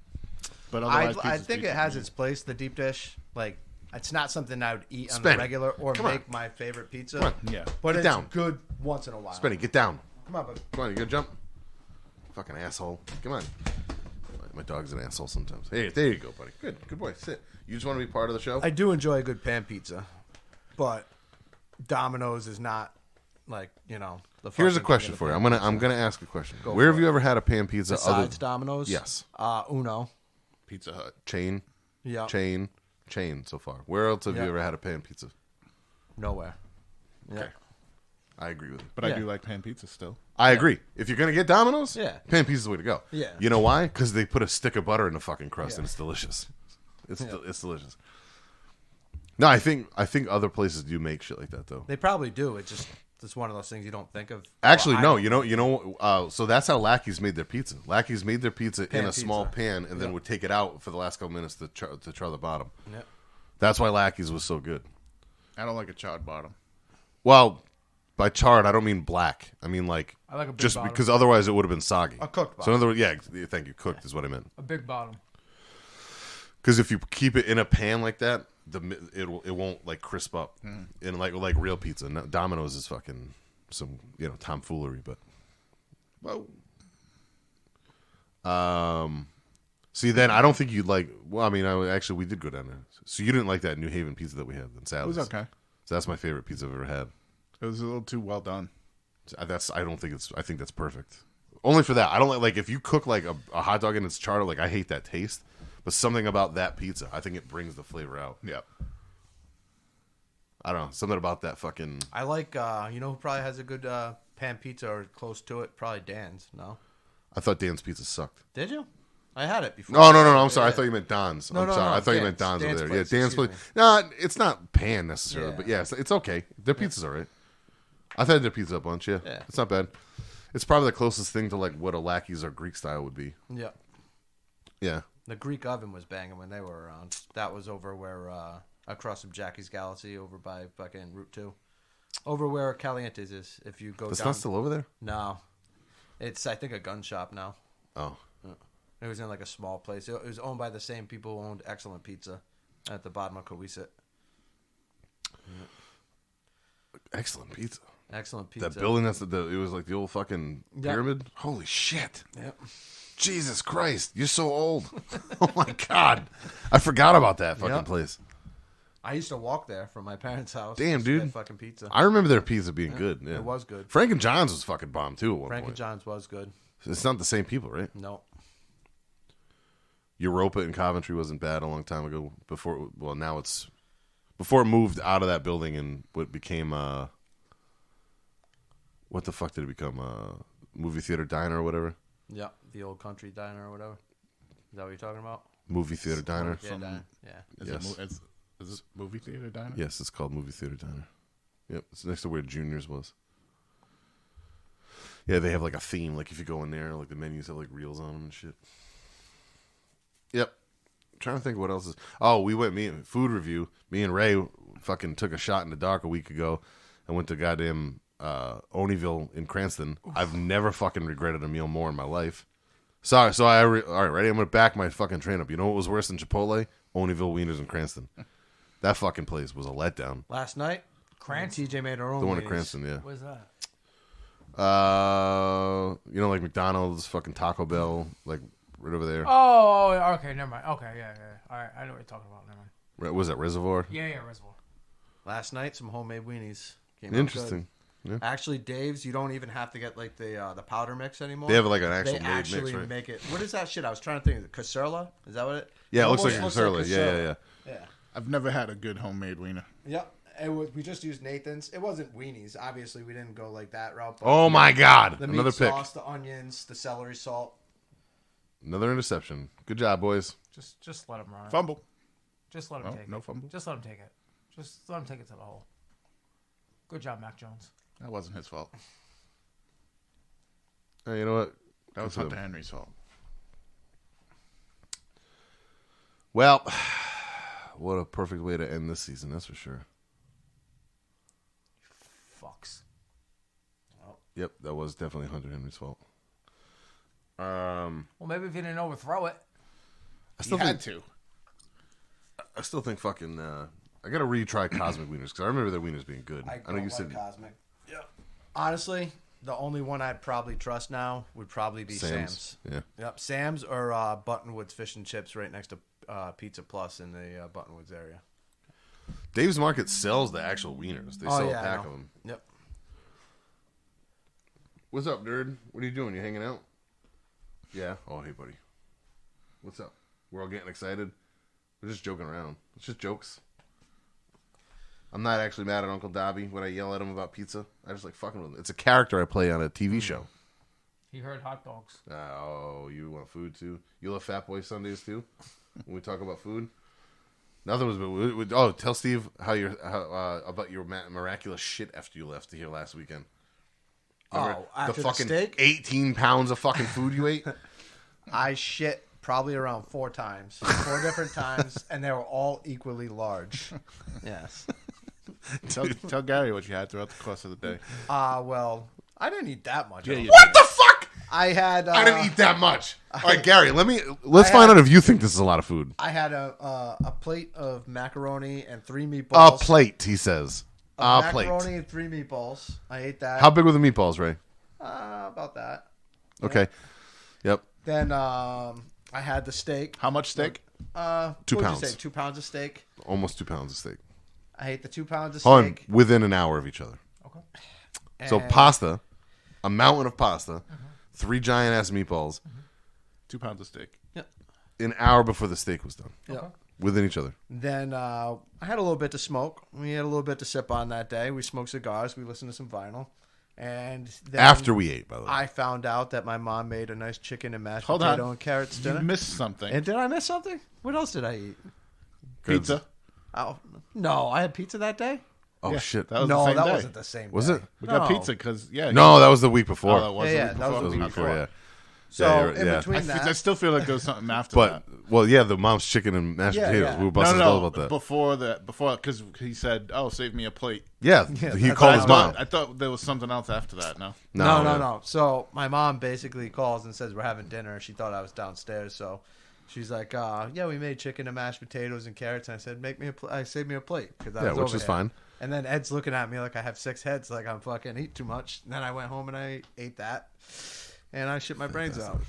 But otherwise, I think it has its place. The deep dish, like it's not something I would eat on Spenny, the regular or come on. make my favorite pizza. Come on. Yeah. But Get it's down. good once in a while. Spenny, get down. Come on, buddy. Come on, you gonna jump? Fucking asshole. Come on. My dog's an asshole sometimes. Hey, there you go, buddy. Good boy. Sit. You just want to be part of the show? I do enjoy a good pan pizza, but Domino's is not like the. Here's a fucking question king of for you. pan I'm pizza. gonna ask a question. Go Where for have you ever had a pan pizza Besides Domino's? Yes. Uno. Pizza Hut. chain Yeah. chain so far? Where else have you Yeah. ever had a pan pizza? Nowhere. Yeah. Okay. I agree with you. But I Yeah. do like pan pizza still. I agree. If you're gonna get Domino's, Yeah. pan pizza's the way to go. Yeah. You know why? Because they put a stick of butter in the fucking crust Yeah. and it's delicious. It's delicious. No, I think other places do make shit like that though. They probably do. It's one of those things you don't think of. Actually, Well, no. You know. So that's how Lackey's made their pizza. Lackey's made their pizza Pan in a small pizza. pan and then would take it out for the last couple minutes to try the bottom. Yep. That's why Lackey's was so good. I don't like a charred bottom. Well, by charred, I don't mean black. I mean like I like a big just bottom. because otherwise it would have been soggy. A cooked So in bottom. other words, yeah, thank you. Cooked is what I meant. A big bottom. Because if you keep it in a pan like that, it won't like crisp up and like real pizza. No, Domino's is fucking some tomfoolery, but see, then I don't think you'd like. Well, I mean, actually we did go down there. So you didn't like that New Haven pizza that we had in Sally's. It was okay. So that's my favorite pizza I've ever had. It was a little too well done. I think that's perfect. Only for that. I don't like if you cook like a hot dog and it's charred. Like I hate that taste. But something about that pizza, I think it brings the flavor out. Yep. I don't know. Something about that fucking. I like, you know who probably has a good pan pizza or close to it? Probably Dan's, no? I thought Dan's pizza sucked. Did you? I had it before. No. I'm sorry. I thought you meant Don's. I'm sorry. no, I thought you Dan's. meant Don's over there. Dan's Yeah, Dan's place, place. excuse No, it's not pan necessarily, Yeah. but yeah, it's okay. Their pizza's all right. I've had their pizza a bunch. Yeah, Yeah. it's not bad. It's probably the closest thing to like what a Lackey's or Greek style would be. Yeah. Yeah. The Greek oven was banging when they were around. That was over where, across from Jackie's Galaxy, over by fucking Route 2. Over where Caliente's is, if you go That's down. not still over there. No. It's, I think, a gun shop now. Oh, It was in like a small place. It was owned by the same people who owned Excellent Pizza at the bottom of Cohasset. excellent pizza. Excellent Pizza. That building, it was like the old fucking pyramid. Holy shit. Yep. Jesus Christ, you're so old. Oh my God. I forgot about that fucking Yep. place. I used to walk there from my parents' house. Damn, just to get dude. fucking pizza. I remember their pizza being good. Yeah. It was good. Frank and John's was fucking bomb too at one Frank and point. John's was good. It's not the same people, right? No. Europa in Coventry wasn't bad a long time ago. Now it's before it moved out of that building and what became what the fuck did it become? Movie theater diner or whatever. Yeah, the old country diner or whatever. Is that what you're talking about? Movie theater diner. Yeah, diner. Yeah. Yes. Is it movie theater diner? Yes, it's called movie theater diner. Yep, it's next to where Junior's was. Yeah, they have like a theme. Like if you go in there, like the menus have like reels on them and shit. Yep. Trying to think what else is. Oh, we went food review. Me and Ray fucking took a shot in the dark a week ago. I went to goddamn Oneyville in Cranston. I've never fucking regretted a meal more in my life. Sorry, so all right, ready? I'm gonna back my fucking train up. You know what was worse than Chipotle? Oneyville Wieners in Cranston. That fucking place was a letdown. Last night, Cranston? TJ made her own. The one in wienies. Cranston, yeah. What is that? You know, like McDonald's, fucking Taco Bell, like right over there. Oh, okay, never mind. Okay, yeah. All right, I know what you're talking about. Never mind. What was that, Reservoir? Yeah, Reservoir. Last night, some homemade weenies. Came out Interesting. good. Actually, Dave's, you don't even have to get like the powder mix anymore. They have like an actual They made actually mix, right? make it. What is that shit? I was trying to think. Caserla? Is that what it? Yeah, it looks like almost Caserla. Yeah. Yeah. I've never had a good homemade wiener. Yep. We just used Nathan's. It wasn't weenies. Obviously, we didn't go like that route. But Oh my God! the Another meat pick. sauce, the onions, the celery salt. Another interception. Good job, boys. Just let him run it. Fumble. Just let him No, take no it. fumble. Just let him take it. Just let him take it to the hole. Good job, Mac Jones. That wasn't his fault. Hey, you know what? That was Good for Hunter them. Henry's fault. Well, what a perfect way to end this season. That's for sure. Fucks. Yep, that was definitely Hunter Henry's fault. Well, maybe if you didn't overthrow it. I still He think had to. I still think fucking. I gotta retry Cosmic Wieners because I remember their wieners being good. I know don't you said like Cosmic. Yeah. Honestly, the only one I'd probably trust now would probably be Sam's. Yeah. Yep, Sam's or Buttonwood's Fish and Chips right next to Pizza Plus in the Buttonwoods area. Dave's Market sells the actual wieners. They sell a I pack know. of them. Yep. What's up, nerd? What are you doing? You hanging out? Yeah. Oh, hey, buddy. What's up? We're all getting excited. We're just joking around. It's just jokes. I'm not actually mad at Uncle Dobby when I yell at him about pizza. I just like fucking with him. It's a character I play on a TV show. He heard hot dogs. Oh, you want food too? You love Fat Boy Sundays too? When we talk about food, nothing was. Oh, tell Steve how about your miraculous shit after you left here last weekend. Remember after the fucking steak? 18 pounds of fucking food you ate. I shit probably around 4 times. 4 different times, and they were all equally large. Yes. Tell Gary what you had throughout the course of the day. Well, I didn't eat that much. Yeah, you What the fuck? I had. I didn't eat that much. All right, Gary, let's find out if you think this is a lot of food. I had a plate of macaroni and 3 A meatballs. plate, he says. A plate. Macaroni and 3 meatballs. I ate that. How big were the meatballs, Ray? About that. Okay. Yep. Then I had the steak. How much steak? 2 What would you pounds. say? 2 pounds of steak. Almost 2 pounds of steak. I ate the 2 pounds of Hold on, steak. within an hour of each other. Okay. So and pasta. a mountain of pasta, 3 giant ass meatballs, 2 pounds of steak. an hour before the steak was done. Yeah. Within each other. Then I had a little bit to smoke. We had a little bit to sip on that day. We smoked cigars. We listened to some vinyl. And then After we ate, by the way. I found out that my mom made a nice chicken and mashed Hold potato on. and carrots You dinner. missed something. And did I miss something? What else did I eat? Pizza. Oh no, I had pizza that day. Oh, Yeah, shit. That was No, the same that day. wasn't the same. Was day. it? We got No. pizza because No, that was the week before. Oh, that was Yeah, the week that was before. the That was the week week before, yeah. So Yeah, in yeah. between that, I still feel like there was something after But, that. well, yeah, the mom's chicken and mashed Yeah, potatoes. yeah. We were No, busting no, no, no. about that. Before, because he said, "Oh, save me a plate." Yeah, Yeah, he that's called how his it mom. I thought there was something else after that. No. No. So my mom basically calls and says we're having dinner. She thought I was downstairs, so she's like, "Yeah, we made chicken and mashed potatoes and carrots." And I said, save me a plate because I Yeah, was which over is here. fine. And then Ed's looking at me like I have 6 heads, like I'm fucking eat too much. And then I went home and I ate that, and I shit my brains out.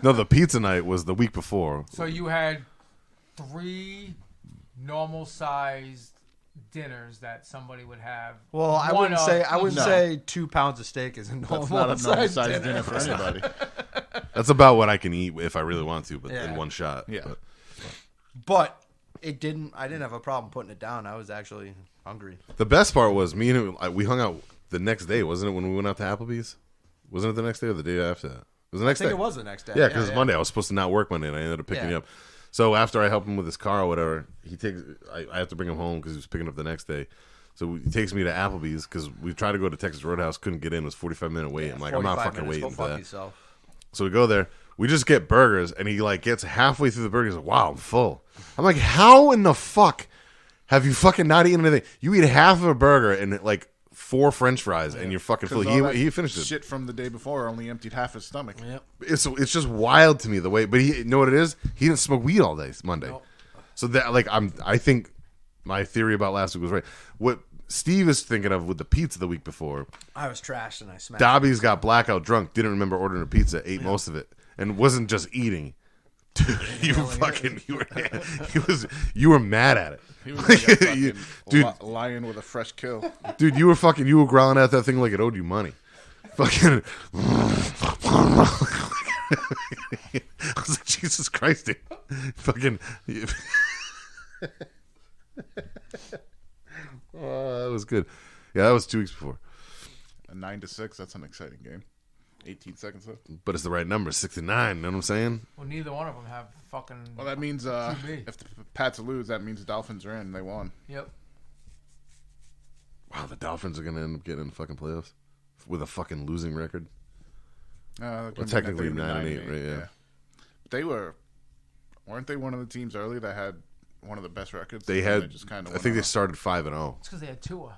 No, the pizza night was the week before. So you had 3 normal sized dinners that somebody would have. Well, I One wouldn't of- say 2 pounds of steak is a normal, That's not a normal size size dinner for anybody. That's about what I can eat if I really want to, but Yeah. in one shot. Yeah. But But I didn't have a problem putting it down. I was actually hungry. the best part was me and him, we hung out the next day, wasn't it, when we went out to Applebee's? Wasn't it the next day or the day after that? It was the I next think day. it was the next day. Yeah, because it's Monday. I was supposed to not work Monday, and I ended up picking Yeah. you up. So after I help him with his car or whatever, I have to bring him home because he was picking up the next day. So he takes me to Applebee's because we tried to go to Texas Roadhouse, couldn't get in. It was 45-minute wait. I'm like, I'm not 45 fucking minutes. waiting Go for fuck that. yourself. So we go there. We just get burgers, and he like gets halfway through the burgers. Like, wow, I'm full. I'm like, how in the fuck have you fucking not eaten anything? You eat half of a burger and like 4 French fries, and you're fucking full. 'Cause all that He finished it. Shit from the day before only emptied half his stomach. Yep. It's just wild to me the way. But you know what it is? He didn't smoke weed all day Monday. Nope. So that like I think my theory about last week was right. What Steve is thinking of with the pizza the week before, I was trashed and I smashed. Dobby's got blackout drunk, didn't remember ordering a pizza, ate most of it, and wasn't just eating. Dude, you were mad at it. He was like a fucking Dude. lion with a fresh kill. Dude, you were growling at that thing like it owed you money. Fucking I was like, Jesus Christ, dude. Fucking oh, that was good. Yeah, that was 2 weeks before. A 9-6. That's an exciting game. 18 seconds left. But it's the right number, 69, you know what I'm saying? Well, neither one of them have fucking. Well, that means QB. if the Pats lose, that means the Dolphins are in. They won. Yep. Wow, the Dolphins are gonna end up getting in the fucking playoffs with a fucking losing record. Well, technically 9-8, right? Yeah. But weren't they one of the teams early that had one of the best records? They And had just kind I of. think they started 5-0. It's because they had Tua.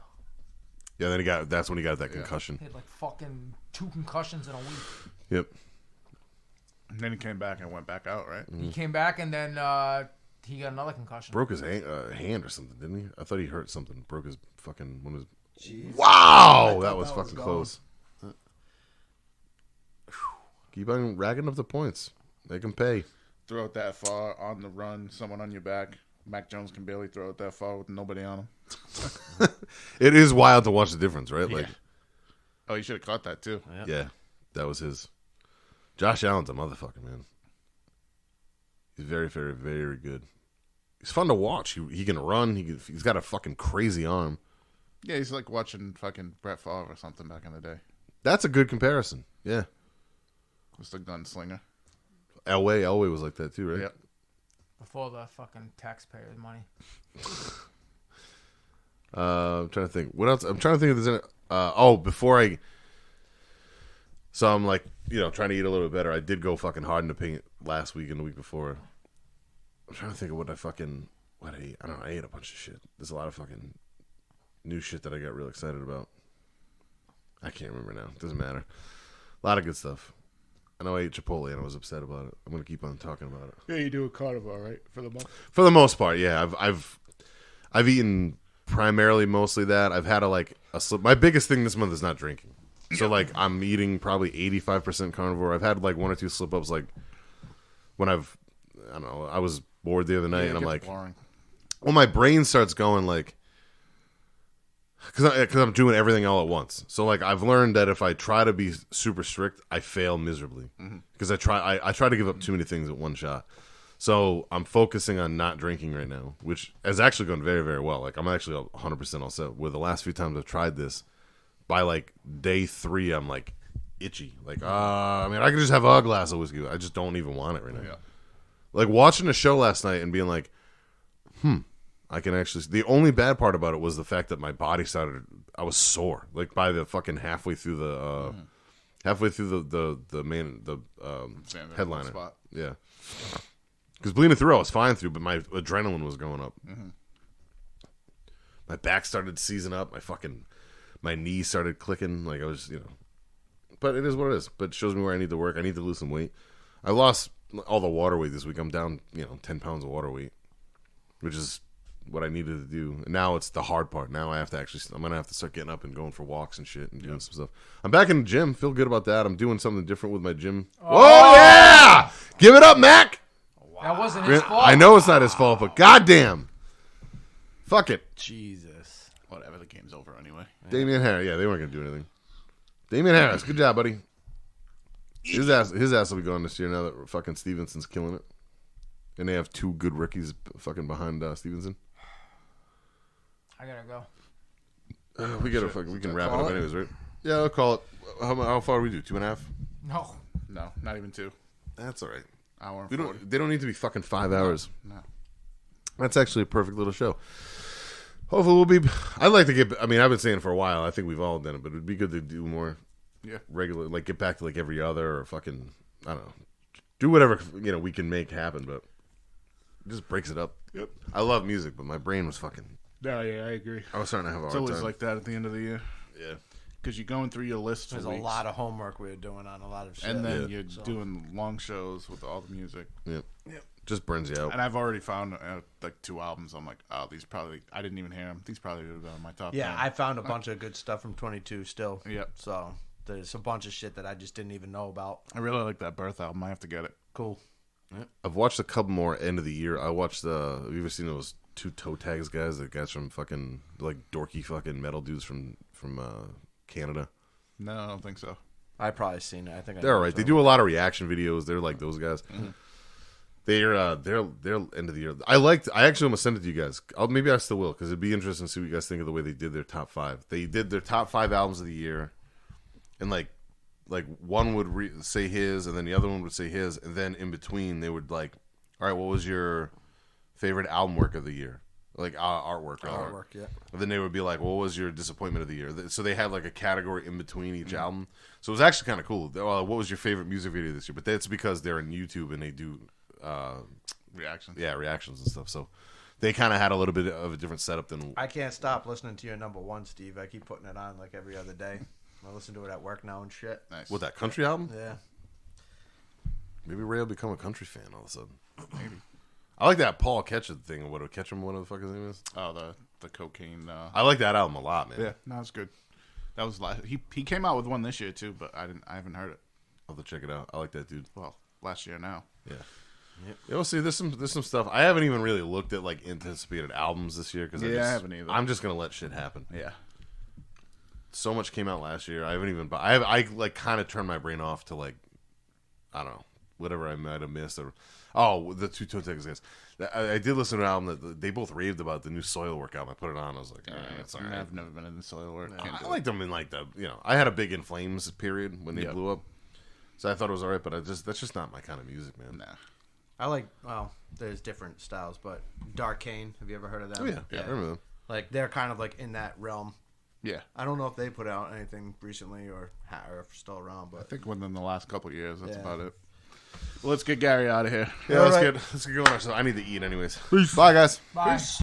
Yeah, then that's when he got that concussion. He had like fucking 2 concussions in a week. Yep. And then he came back and went back out, right? He came back and then he got another concussion. Broke his hand or something, didn't he? I thought he hurt something. Broke his fucking one of his. Jeez. Wow, that was that was fucking gone. close. Keep on racking up the points. They can pay. Throw it that far on the run, someone on your back. Mac Jones can barely throw it that far with nobody on him. It is wild to watch the difference, right? Like, Oh, you should have caught that too. yeah, that was his. Josh Allen's a motherfucker, man. He's very, very, very good. He's fun to watch. He can run. He's got a fucking crazy arm. Yeah, he's like watching fucking Brett Favre or something back in the day. That's a good comparison. Yeah. Just a gunslinger. Elway was like that too, right? Yep. Before the fucking taxpayers' money. I'm trying to think. What else? I'm trying to think if there's any. Before I. So I'm like, trying to eat a little bit better. I did go fucking hard in the paint last week and the week before. I'm trying to think of what I ate. I don't know. I ate a bunch of shit. There's a lot of fucking new shit that I got real excited about. I can't remember now. Doesn't matter. A lot of good stuff. I know I ate Chipotle and I was upset about it. I'm gonna keep on talking about it. Yeah, you do a carnivore, right? For the month. For the most part, yeah. I've eaten primarily mostly that. I've had a slip. My biggest thing this month is not drinking. So I'm eating probably 85% carnivore. I've had 1 or 2 slip ups when I don't know, I was bored the other night and I'm like, boring. well, my brain starts going like, Because I'm doing everything all at once. So like I've learned that if I try to be super strict, I fail miserably. Because I try to give up too many things at one shot. So I'm focusing on not drinking right now, which has actually gone very, very well. Like I'm actually 100% all set. With the last few times I've tried this, by like day 3, I'm like itchy. Like I mean, I could just have a glass of whiskey. I just don't even want it right now. Yeah. Like watching a show last night and being like, I can actually. The only bad part about it was the fact that my body started. I was sore, like by the fucking halfway through the main headliner. Spot. Yeah, because bleeding through, I was fine through, but my adrenaline was going up. My back started seizing up. My knees started clicking. Like I was, But it is what it is. But it shows me where I need to work. I need to lose some weight. I lost all the water weight this week. I'm down, 10 pounds of water weight, which is what I needed to do. And now it's the hard part. Now I'm going to have to start getting up and going for walks and shit and doing some stuff. I'm back in the gym. Feel good about that. I'm doing something different with my gym. Oh, yeah! Give it up, Mac! That wasn't his fault. I know it's not his fault, but goddamn. Fuck it. Jesus. Whatever, the game's over anyway. Damian Harris. Yeah, they weren't going to do anything. Damian Harris. Good job, buddy. His ass will be gone this year now that fucking Stevenson's killing it. And they have 2 good rookies fucking behind Stevenson. I gotta go. We can wrap it up anyways, right? Yeah, I'll call it. How far do we do? 2.5? No, not even 2. That's all right. Hour and 40. They don't need to be fucking 5 hours. No. That's actually a perfect little show. Hopefully we'll be. I'd like to get. I mean, I've been saying for a while. I think we've all done it, but it'd be good to do more. Yeah. Regular, like get back to like every other or fucking. I don't know. Do whatever we can make happen, but it just breaks it up. Yep. I love music, but my brain was fucking. Yeah, I agree. I was starting to have a hard It's always time. like that at the end of the year. Yeah. Because you're going through your list There's for a weeks, lot of homework we're doing on a lot of shit. and then you're doing long shows with all the music. Yep. Just burns you out. And I've already found like 2 albums. I'm like, oh, these probably I didn't even hear them. These probably would have been on my top. Yeah, 10. I found a bunch of good stuff from 22 still. Yep. So there's a bunch of shit that I just didn't even know about. I really like that Birth album. I have to get it. Cool. I've watched a couple more end of the year. I watched have you ever seen those 2 toe tags guys? The guys from fucking like dorky fucking metal dudes from Canada. No, I don't think so. I probably seen it. I think They're all right. They do a lot of reaction videos. They're like those guys. They're end of the year. I actually almost sent it to you guys. Maybe I still will because it'd be interesting to see what you guys think of the way they did their top 5. They did their top 5 albums of the year, and like one would say his, and then the other one would say his, and then in between they would like, all right, what was your favorite album work of the year? Like artwork. Artwork, yeah. And then they would be like, what was your disappointment of the year? So they had like a category in between each album. So it was actually kind of cool. What was your favorite music video this year? But that's because they're on YouTube and they do Reactions. Yeah, reactions and stuff. So they kind of had a little bit of a different setup than. I can't stop listening to your number 1, Steve. I keep putting it on like every other day. I listen to it at work now and shit. Nice. What, that country album? Yeah. Maybe Ray will become a country fan all of a sudden. Maybe. I like that Paul Ketchum thing. What, Ketchum, what the fuck his name is? Oh, the cocaine. I like that album a lot, man. Yeah, no, it's good. That was he came out with one this year too, but I haven't heard it. I'll have to check it out. I like that dude. Well, last year now. Yeah. Yep. Yeah, we'll see. There's some stuff. I haven't even really looked at like anticipated albums this year because I haven't either. I'm just gonna let shit happen. Yeah. So much came out last year. I haven't even. I like kind of turned my brain off to like, I don't know, whatever I might have missed. Or the 2 Toe Tags guys. I did listen to an album that they both raved about, the new Soilwork album. I put it on. I was like, all right, that's all right. I've never been in the Soilwork. I liked them in like I had a big In Flames period when they blew up, so I thought it was all right. But that's just not my kind of music, man. Nah. I like, there's different styles, but Darkane, have you ever heard of them? Oh, yeah. I remember them. Like, they're kind of like in that realm. Yeah. I don't know if they put out anything recently or if still around, but I think within the last couple of years, that's about it. Well, let's get Gary out of here. Yeah, let's get going. I need to eat anyways. Bye, guys. Bye. Peace.